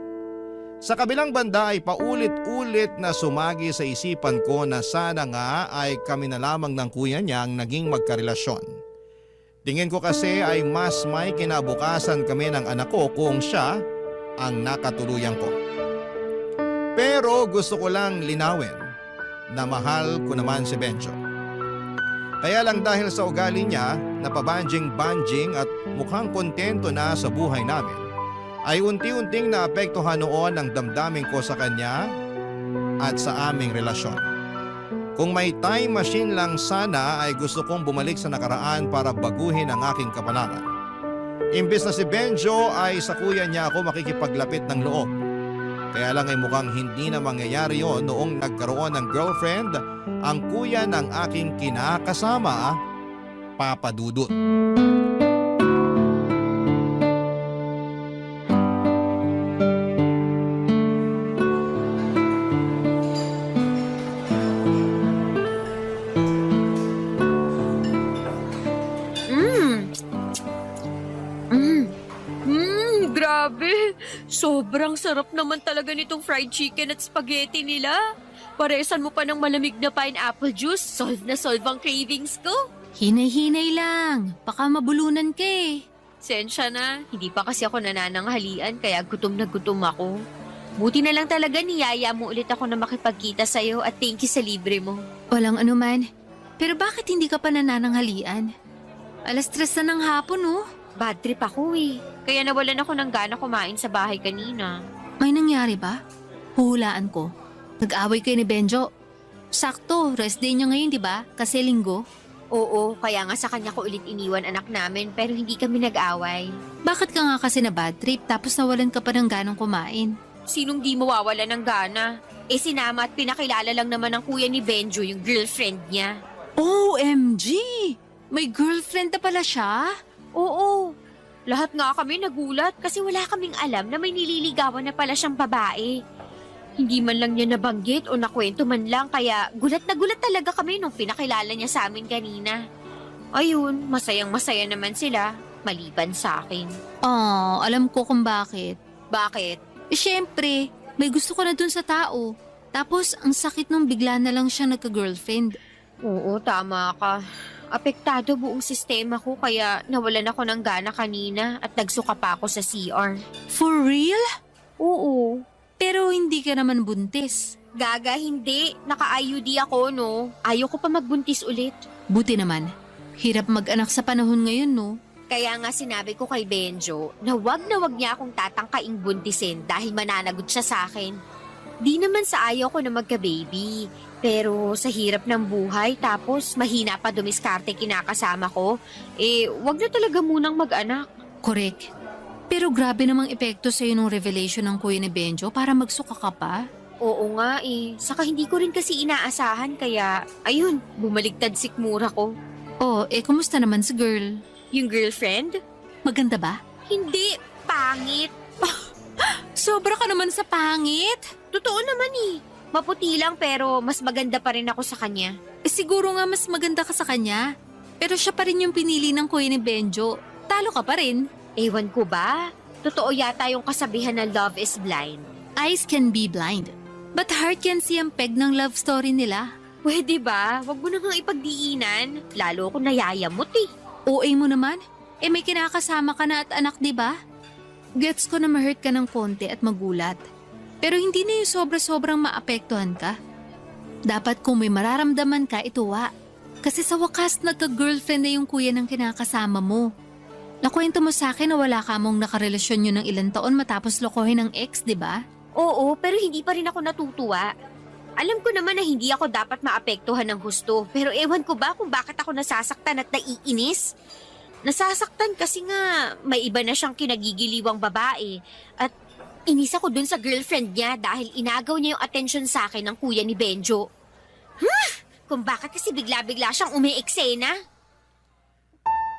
Sa kabilang banda ay paulit-ulit na sumagi sa isipan ko na sana nga ay kami na lamang ng kuya niya ang naging magkarelasyon. Tingin ko kasi ay mas may kinabukasan kami ng anak ko kung siya ang nakatuluyan ko. Pero gusto ko lang linawin na mahal ko naman si Benjo. Kaya lang dahil sa ugali niya na pabanjing-banjing at mukhang kontento na sa buhay namin, ay unti-unting naapektuhan noon ang damdamin ko sa kanya at sa aming relasyon. Kung may time machine lang sana ay gusto kong bumalik sa nakaraan para baguhin ang aking kapalaran. Imbes na si Benjo ay sa kuya niya ako makikipaglapit ng loob. Kaya lang ay mukhang hindi na mangyayari yon noong nagkaroon ng girlfriend ang kuya ng aking kinakasama, Papa Dudut. Grabe, sobrang sarap naman talaga nitong fried chicken at spaghetti nila. Paresan mo pa ng malamig na pineapple juice, solve na solve ang cravings ko. Hinay-hinay lang. Baka mabulunan ka eh. Sensya na, hindi pa kasi ako nanananghalian kaya gutom na gutom ako. Buti na lang talaga niyaya mo ulit ako na makipagkita sa'yo at thank you sa libre mo. Walang anuman. Pero bakit hindi ka pa nanananghalian? 3:00 na ng hapon, oh. Bad trip ako eh, kaya nawalan ako ng gana kumain sa bahay kanina. May nangyari ba? Huhulaan ko. Nag-away kayo ni Benjo. Sakto, rest day niya ngayon, di ba? Kasi linggo. Oo, kaya nga sa kanya ko ulit iniwan anak namin pero hindi kami nag-away. Bakit ka nga kasi na bad trip tapos nawalan ka pa ng ganang kumain? Sinong di mawawala ng gana? Sinama at pinakilala lang naman ng kuya ni Benjo yung girlfriend niya. OMG! May girlfriend na pala siya? Oo, lahat nga kami nagulat kasi wala kaming alam na may nililigawan na pala siyang babae. Hindi man lang niya nabanggit o nakwento man lang kaya gulat na gulat talaga kami nung pinakilala niya sa amin kanina. Ayun, masayang masaya naman sila, maliban sa akin. Alam ko kung bakit. Bakit? Syempre, may gusto ko na dun sa tao. Tapos, ang sakit nung bigla na lang siya nagka-girlfriend. Oo, tama ka. Apektado buong sistema ko kaya nawalan ako ng gana kanina at nagsuka pa ako sa CR. For real? Oo. Pero hindi ka naman buntis. Gaga, hindi. Naka-IUD ako, no? Ayaw ko pa magbuntis ulit. Buti naman. Hirap mag-anak sa panahon ngayon, no? Kaya nga sinabi ko kay Benjo na wag niya akong tatangkaing buntisin dahil mananagot siya sa akin. Di naman sa ayaw ko na magka-baby. Pero sa hirap ng buhay tapos mahina pa dumiskarte kinakasama ko, wag na talaga munang mag-anak. Correct. Pero grabe namang epekto sa'yo nung revelation ng kuya ni Benjo para magsuka ka pa. Oo nga Saka hindi ko rin kasi inaasahan kaya, ayun, bumaligtad sikmura ko. Kumusta naman si girl? Yung girlfriend? Maganda ba? Hindi, pangit. Sobra ka naman sa pangit. Totoo naman Maputi lang pero mas maganda pa rin ako sa kanya. Siguro nga mas maganda ka sa kanya. Pero siya pa rin yung pinili ng kuya ni Benjo. Talo ka pa rin. Ewan ko ba? Totoo yata yung kasabihan na love is blind. Eyes can be blind. But heart can see ang peg ng love story nila. Pwede ba? Wag mo na nga ipagdiinan. Lalo ako nayayamot OA mo naman? May kinakasama ka na at anak, di ba? Gets ko na ma-hurt ka ng konti at magulat. Pero hindi na yung sobra-sobrang maapektuhan ka. Dapat kung may mararamdaman ka, ituwa. Kasi sa wakas, nagka-girlfriend na yung kuya ng kinakasama mo. Nakwento mo sa akin na wala ka mong nakarelasyon nyo ng ilang taon matapos lokohin ng ex, di ba? Oo, pero hindi pa rin ako natutuwa. Alam ko naman na hindi ako dapat maapektuhan ng gusto. Pero ewan ko ba kung bakit ako nasasaktan at naiinis? Nasasaktan kasi nga may iba na siyang kinagigiliwang babae. At inis ako dun sa girlfriend niya dahil inagaw niya yung atensyon sa akin ng kuya ni Benjo. Kung bakit kasi bigla-bigla siyang umiiksena?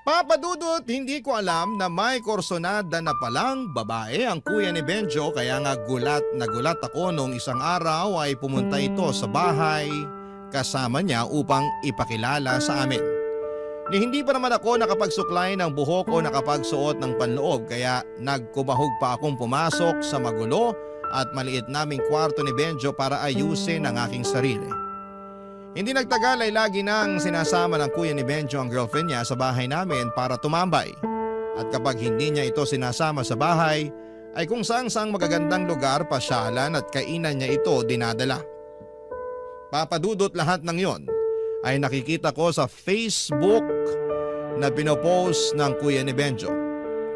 Papadudot, hindi ko alam na may korsonada na palang babae ang kuya ni Benjo kaya nga gulat na gulat ako nung isang araw ay pumunta ito sa bahay kasama niya upang ipakilala sa amin. Ni hindi pa naman ako nakapagsuklay ng buhok o nakapagsuot ng panloob kaya nagkumahog pa akong pumasok sa magulo at maliit naming kwarto ni Benjo para ayusin ang aking sarili. Hindi nagtagal ay lagi nang sinasama ng kuya ni Benjo ang girlfriend niya sa bahay namin para tumambay. At kapag hindi niya ito sinasama sa bahay, ay kung saang magagandang lugar pasyalan at kainan niya ito dinadala. Papadudot lahat ng yon ay nakikita ko sa Facebook na pinopost ng kuya ni Benjo.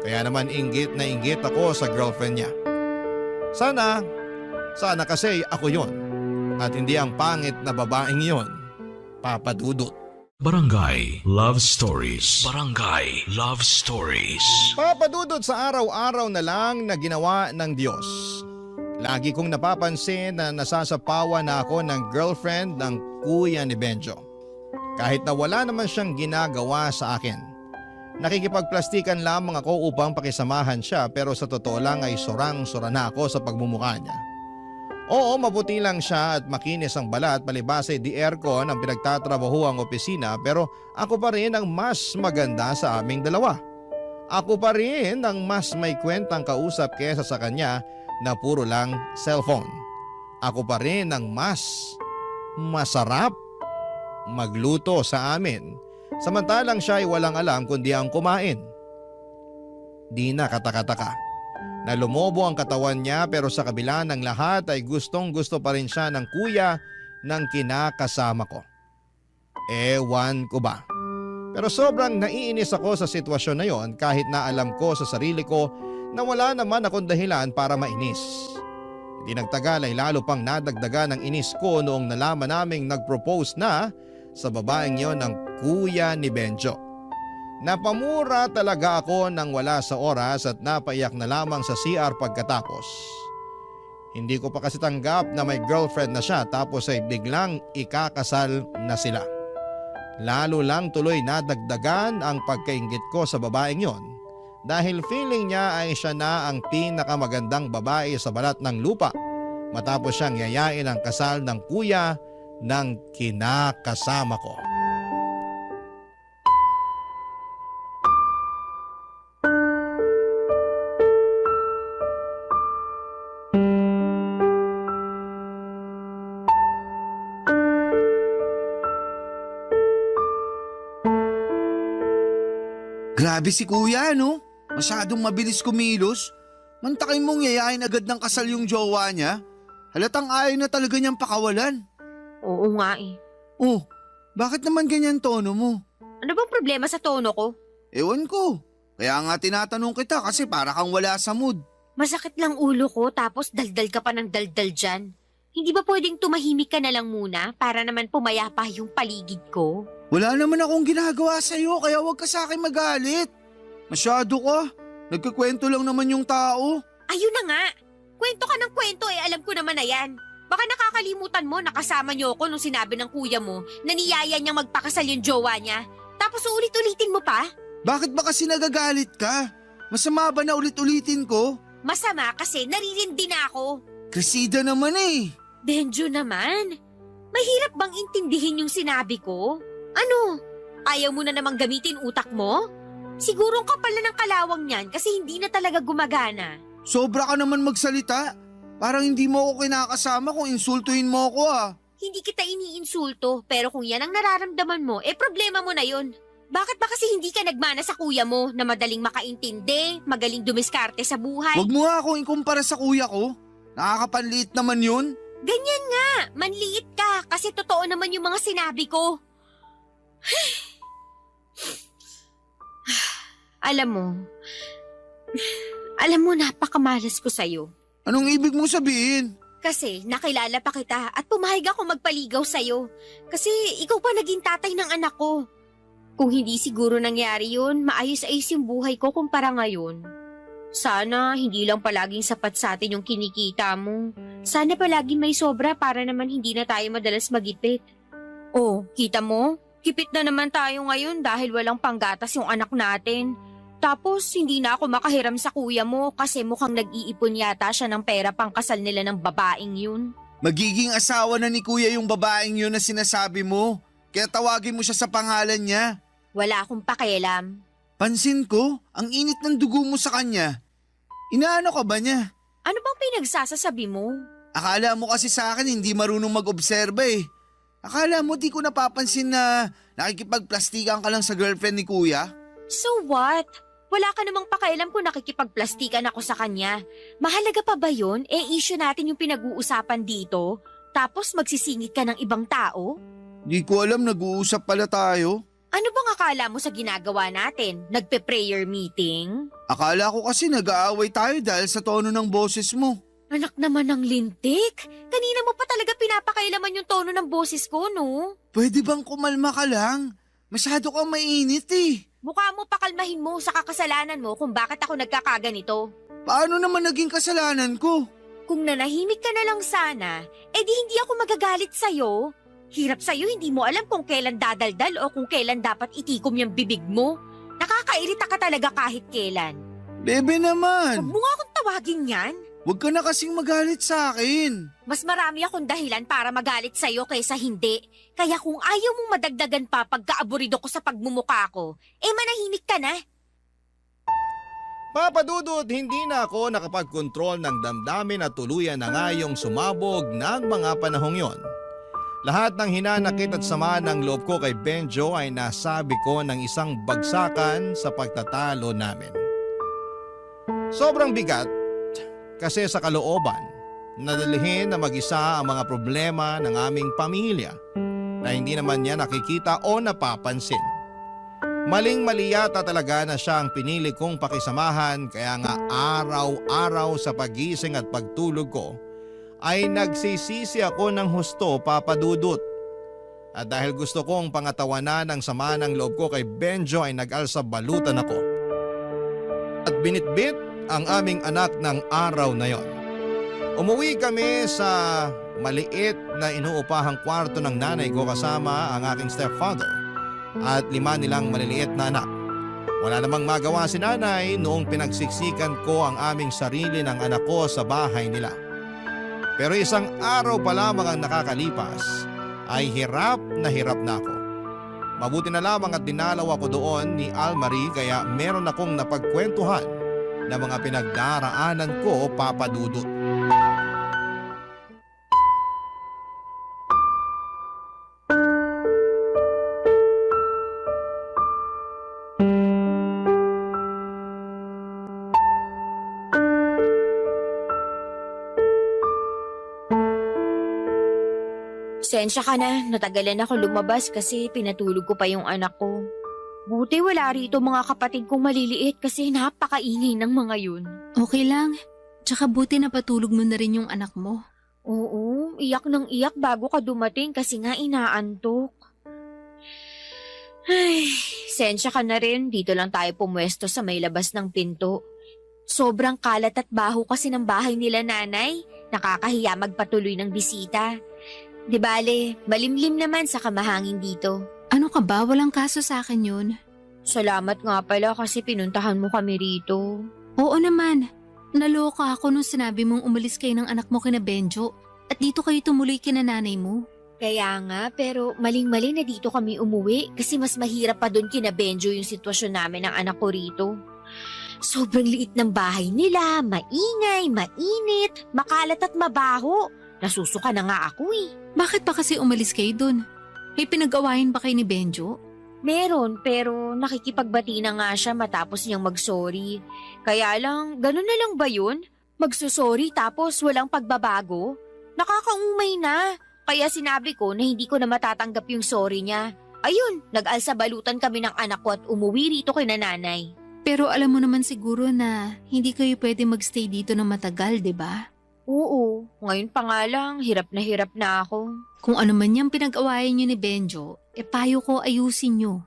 Kaya naman inggit na inggit ako sa girlfriend niya. Sana kasi ako yon. At hindi ang pangit na babaeng yon, Papadudot. Barangay Love Stories. Barangay Love Stories. Papadudot sa araw-araw na lang na ginawa ng Diyos. Lagi kong napapansin na nasasapawan na ako ng girlfriend ng kuya ni Benjo. Kahit na wala naman siyang ginagawa sa akin. Nakikipagplastikan lamang ako upang pakisamahan siya pero sa totoo lang ay surang-sura na ako sa pagmumukha niya. Oo, mabuti lang siya at makinis ang balat palibase di aircon ang pinagtatrabaho ang opisina pero ako pa rin ang mas maganda sa aming dalawa. Ako pa rin ang mas may kwentang kausap kesa sa kanya na puro lang cellphone. Ako pa rin ang mas masarap magluto sa amin. Samantalang siya ay walang alam kundi ang kumain. Di na katakataka na lumobo ang katawan niya pero sa kabila ng lahat ay gustong gusto pa rin siya ng kuya ng kinakasama ko. Ewan ko ba. Pero sobrang naiinis ako sa sitwasyon na yon kahit na alam ko sa sarili ko na wala naman akong dahilan para mainis. Hindi nagtagal ay lalo pang nadagdagan ng inis ko noong nalaman naming nag-propose na sa babaeng yon ng kuya ni Benjo. Napamura talaga ako nang wala sa oras at napaiyak na lamang sa CR pagkatapos. Hindi ko pa kasi tanggap na may girlfriend na siya tapos ay biglang ikakasal na sila. Lalo lang tuloy nadagdagan ang pagkainggit ko sa babaeng yon dahil feeling niya ay siya na ang pinakamagandang babae sa balat ng lupa matapos siyang yayain ang kasal ng kuya ng kinakasama ko. Grabe si kuya, no? Masyadong mabilis kumilos. Mantakin mong yayain agad ng kasal yung jowa niya. Halatang ayaw na talaga niyang pakawalan. Oo nga eh. Oh, bakit naman ganyan tono mo? Ano bang problema sa tono ko? Ewan ko. Kaya nga tinatanong kita kasi para kang wala sa mood. Masakit lang ulo ko tapos daldal ka pa ng daldal dyan. Hindi ba pwedeng tumahimik ka na lang muna para naman pumayapa yung paligid ko? Wala naman akong ginagawa sa'yo kaya huwag ka sa akin magalit. Masyado ka. Nagkikwento lang naman yung tao. Ayun na nga. Kwento ka ng kwento eh, alam ko naman na yan. Baka nakakalimutan mo nakasama niyo ako nung sinabi ng kuya mo na niyaya niyang magpakasal yung jowa niya. Tapos ulit-ulitin mo pa? Bakit ba kasi nagagalit ka? Masama ba na ulit-ulitin ko? Masama kasi naririndi na ako. Krisida naman eh. Benjo naman. Mahirap bang intindihin yung sinabi ko? Ano? Ayaw mo na namang gamitin utak mo? Siguro ang kapal na ng kalawang niyan kasi hindi na talaga gumagana. Sobra ka naman magsalita. Parang hindi mo ako kinakasama kung insultuhin mo ako ah. Hindi kita iniinsulto pero kung yan ang nararamdaman mo, problema mo na yun. Bakit ba kasi hindi ka nagmana sa kuya mo na madaling makaintindi, magaling dumiskarte sa buhay? Huwag mo nga akong ikumpara sa kuya ko. Nakakapanliit naman yun. Ganyan nga, manliit ka kasi totoo naman yung mga sinabi ko. Alam mo napakamalas ko sa'yo. Anong ibig mong sabihin? Kasi nakilala pa kita at pumayag ako magpaligaw sa'yo. Kasi ikaw pa naging tatay ng anak ko. Kung hindi siguro nangyari yun, maayos-ayos yung buhay ko kumpara ngayon. Sana hindi lang palaging sapat sa atin yung kinikita mo. Sana palaging may sobra para naman hindi na tayo madalas magipit. Oh, kita mo? Kipit na naman tayo ngayon dahil walang panggatas yung anak natin. Tapos hindi na ako makahiram sa kuya mo kasi mukhang nag-iipon yata siya ng pera pang kasal nila ng babaeng yun. Magiging asawa na ni kuya yung babaeng yun na sinasabi mo. Kaya tawagin mo siya sa pangalan niya. Wala akong pakialam. Pansin ko, ang init ng dugo mo sa kanya. Inaano ka ba niya? Ano bang pinagsasasabi mo? Akala mo kasi sa akin hindi marunong mag-obserba eh. Akala mo di ko napapansin na nakikipagplastikan ka lang sa girlfriend ni kuya? So what? Wala ka namang pakialam kung nakikipagplastikan ako sa kanya. Mahalaga pa ba yun? Issue natin yung pinag-uusapan dito. Tapos magsisingit ka ng ibang tao? Di ko alam, nag-uusap pala tayo. Ano bang akala mo sa ginagawa natin? Nagpe-prayer meeting? Akala ko kasi nag-aaway tayo dahil sa tono ng boses mo. Anak naman ng lintik. Kanina mo pa talaga pinapakailaman yung tono ng boses ko, no? Pwede bang kumalma ka lang? Masyado kang mainit eh. Mukha mo pakalmahin mo sa kakasalanan mo kung bakit ako nagkakaganito. Paano naman naging kasalanan ko? Kung nanahimik ka na lang sana, di hindi ako magagalit sa'yo. Hirap sa'yo, hindi mo alam kung kailan dadaldal o kung kailan dapat itikom yung bibig mo. Nakakairita ka talaga kahit kailan. Bebe naman. Huwag mo nga akong tawagin yan. Huwag ka na kasing magalit sa akin. Mas marami akong dahilan para magalit sa'yo kaysa hindi. Kaya kung ayaw mong madagdagan pa pagkaaburido ko sa pagmumuka ko, manahimik ka na. Papadudot, hindi na ako nakapag-control ng damdamin at tuluyan na nga yung sumabog ng mga panahong yon. Lahat ng hinanakit at sama ng loob ko kay Benjo ay nasabi ko ng isang bagsakan sa pagtatalo namin. Sobrang bigat kasi sa kalooban, nadalihin na mag-isa ang mga problema ng aming pamilya na hindi naman niya nakikita o napapansin. Maling-mali yata talaga na siya ang pinili kong pakisamahan kaya nga araw-araw sa pagising at pagtulog ko ay nagsisisi ako ng husto, Papa Dudut. At dahil gusto kong pangatawanan ang sama ng loob ko kay Benjo ay nag-alsa balutan ako. At binitbit ang aming anak ng araw na yon. Umuwi kami sa maliit na inuupahang kwarto ng nanay ko kasama ang aking stepfather at 5 nilang maliliit na anak. Wala namang magawa si nanay noong pinagsiksikan ko ang aming sarili ng anak ko sa bahay nila. Pero isang araw pa lamang ang nakakalipas ay hirap na ako. Mabuti na lamang at dinalaw ako doon ni Almarie kaya meron akong napagkwentuhan na mga pinagdaraanan ko, Papa Dudut. Pasensya ka na, natagalan ako lumabas kasi pinatulog ko pa yung anak ko. Buti wala rito mga kapatid kong maliliit kasi napakaingay ng mga yun. Okay lang. Tsaka buti na patulog mo na rin yung anak mo. Oo, iyak ng iyak bago ka dumating kasi nga inaantok. Ay, sensya ka na rin, dito lang tayo pumwesto sa may labas ng pinto. Sobrang kalat at baho kasi ng bahay nila nanay, nakakahiya magpatuloy ng bisita. Di bale, malimlim naman sa kamahangin dito. Ano ka ba? Walang kaso sa akin yun. Salamat nga pala kasi pinuntahan mo kami rito. Oo naman. Naloka ako nung sinabi mong umalis kayo ng anak mo kina Benjo at dito kayo tumuloy kina nanay mo. Kaya nga, pero maling-mali na dito kami umuwi kasi mas mahirap pa doon kina Benjo yung sitwasyon namin ng anak ko rito. Sobrang liit ng bahay nila, maingay, mainit, makalat at mabaho. Nasusuka na nga ako eh. Bakit pa kasi umalis kayo dun? May pinag-awayan ba kayo ni Benjo? Meron, pero nakikipagbati na nga siya matapos niyang mag-sorry. Kaya lang, ganun na lang ba yun? Magsusorry tapos walang pagbabago? Nakakaumay na. Kaya sinabi ko na hindi ko na matatanggap yung sorry niya. Ayun, nag-alsa balutan kami ng anak ko at umuwi rito kay nanay. Pero alam mo naman siguro na hindi kayo pwede magstay dito ng matagal, di ba? Oo, ngayon pa nga lang, hirap na ako. Kung ano man yung pinag-awayan nyo ni Benjo, payo ko ayusin nyo.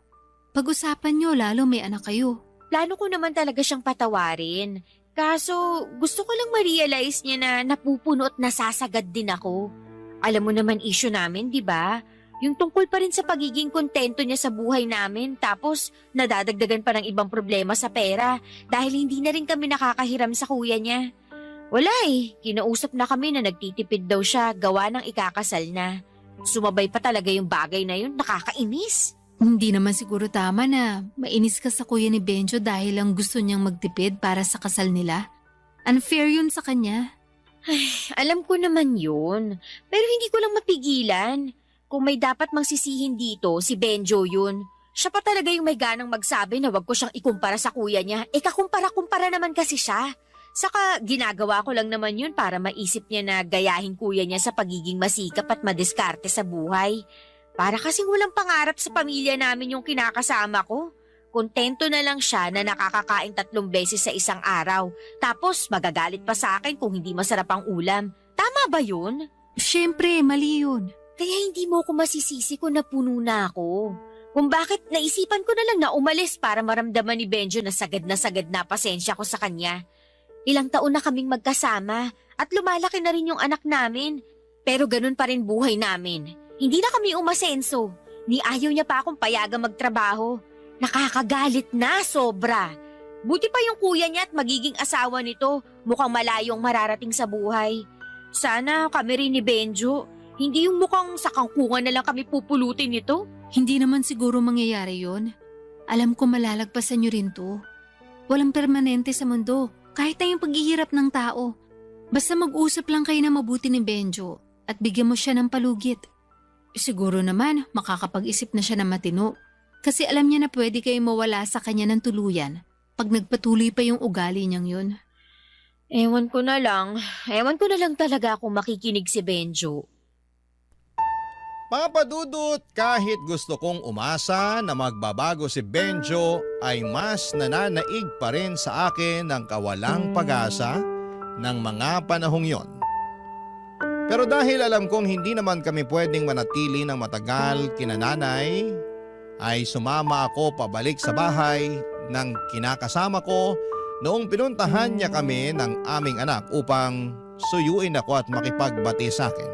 Pag-usapan nyo lalo may anak kayo. Plano ko naman talaga siyang patawarin. Kaso gusto ko lang ma-realize niya na napupuno at nasasagad din ako. Alam mo naman issue namin, di ba? Yung tungkol pa rin sa pagiging kontento niya sa buhay namin tapos nadadagdagan pa ng ibang problema sa pera dahil hindi na rin kami nakakahiram sa kuya niya. Wala eh, kinausap na kami na nagtitipid daw siya gawa ng ikakasal na. Sumabay pa talaga yung bagay na yun, nakakainis. Hindi naman siguro tama na mainis ka sa kuya ni Benjo dahil lang gusto niyang magtipid para sa kasal nila. Unfair yun sa kanya. Ay, alam ko naman yun, pero hindi ko lang mapigilan. Kung may dapat magsisihin dito, si Benjo yun. Siya pa talaga yung may ganang magsabi na wag ko siyang ikumpara sa kuya niya. Kakumpara-kumpara naman kasi siya. Saka ginagawa ko lang naman yun para maisip niya na gayahin kuya niya sa pagiging masikap at madiskarte sa buhay. Para kasing walang pangarap sa pamilya namin yung kinakasama ko. Kontento na lang siya na nakakakain 3 beses sa isang araw. Tapos magagalit pa sa akin kung hindi masarap ang ulam. Tama ba yun? Siyempre, mali yun. Kaya hindi mo ko masisisi kung napuno na ako. Kung bakit naisipan ko na lang na umalis para maramdaman ni Benjo na sagad na pasensya ko sa kanya. Ilang taon na kaming magkasama at lumalaki na rin yung anak namin. Pero ganun pa rin buhay namin. Hindi na kami umasenso. Ni ayaw niya pa akong payagang magtrabaho. Nakakagalit na sobra. Buti pa yung kuya niya at magiging asawa nito. Mukhang malayong mararating sa buhay. Sana kami rin ni Benjo. Hindi yung mukhang sa kangkungan na lang kami pupulutin nito. Hindi naman siguro mangyayari yon. Alam ko malalagpasan nyo rin to. Walang permanente sa mundo, kahit na yung paghihirap ng tao. Basta mag-usap lang kayo na mabuti ni Benjo at bigyan mo siya ng palugit. Siguro naman makakapag-isip na siya ng matino. Kasi alam niya na pwede kayo mawala sa kanya ng tuluyan pag nagpatuloy pa yung ugali niyang yun. Ewan ko na lang talaga kung makikinig si Benjo. Papa Dudut, kahit gusto kong umasa na magbabago si Benjo, ay mas nananaig pa rin sa akin ng kawalang pag-asa ng mga panahong yon. Pero dahil alam kong hindi naman kami pwedeng manatili ng matagal kina nanay, ay sumama ako pabalik sa bahay ng kinakasama ko noong pinuntahan niya kami ng aming anak upang suyuin ako at makipagbati sa akin.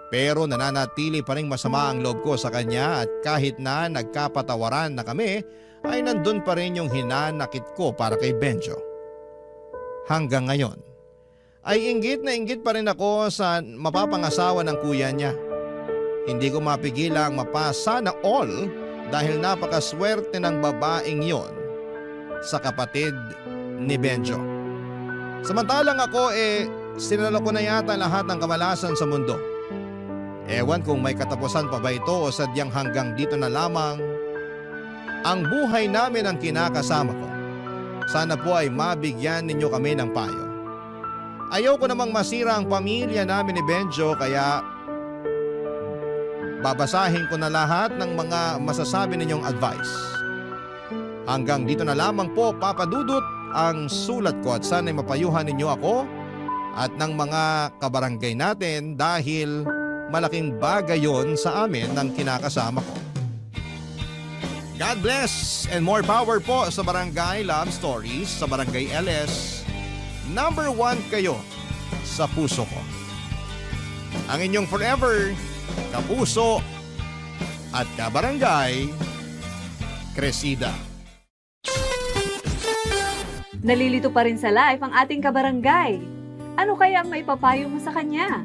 Pero nananatili pa rin masama ang loob ko sa kanya at kahit na nagkapatawaran na kami, ay nandun pa rin yung hinanakit ko para kay Benjo. Hanggang ngayon, ay inggit na inggit pa rin ako sa mapapangasawa ng kuya niya. Hindi ko mapigilang mapasa na all dahil napakaswerte ng babaeng yon sa kapatid ni Benjo. Samantalang ako sinalo ko na yata lahat ng kamalasan sa mundo. Ewan kung may katapusan pa ba ito o sadyang hanggang dito na lamang ang buhay namin ang kinakasama ko. Sana po ay mabigyan ninyo kami ng payo. Ayaw ko namang masira ang pamilya namin ni Benjo kaya babasahin ko na lahat ng mga masasabi ninyong advice. Hanggang dito na lamang po, Papa Dudut, ang sulat ko at sana'y mapayuhan ninyo ako at ng mga kabarangay natin dahil malaking bagay yon sa amin ng kinakasama ko. God bless and more power po sa Barangay Love Stories sa Barangay LS. Number 1 kayo sa puso ko. Ang inyong forever, kapuso at kabarangay, Cresida. Nalilito pa rin sa life ang ating kabarangay. Ano kaya ang maipapayo mo sa kanya?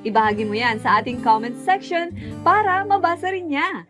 Ibahagi mo yan sa ating comment section para mabasa rin niya.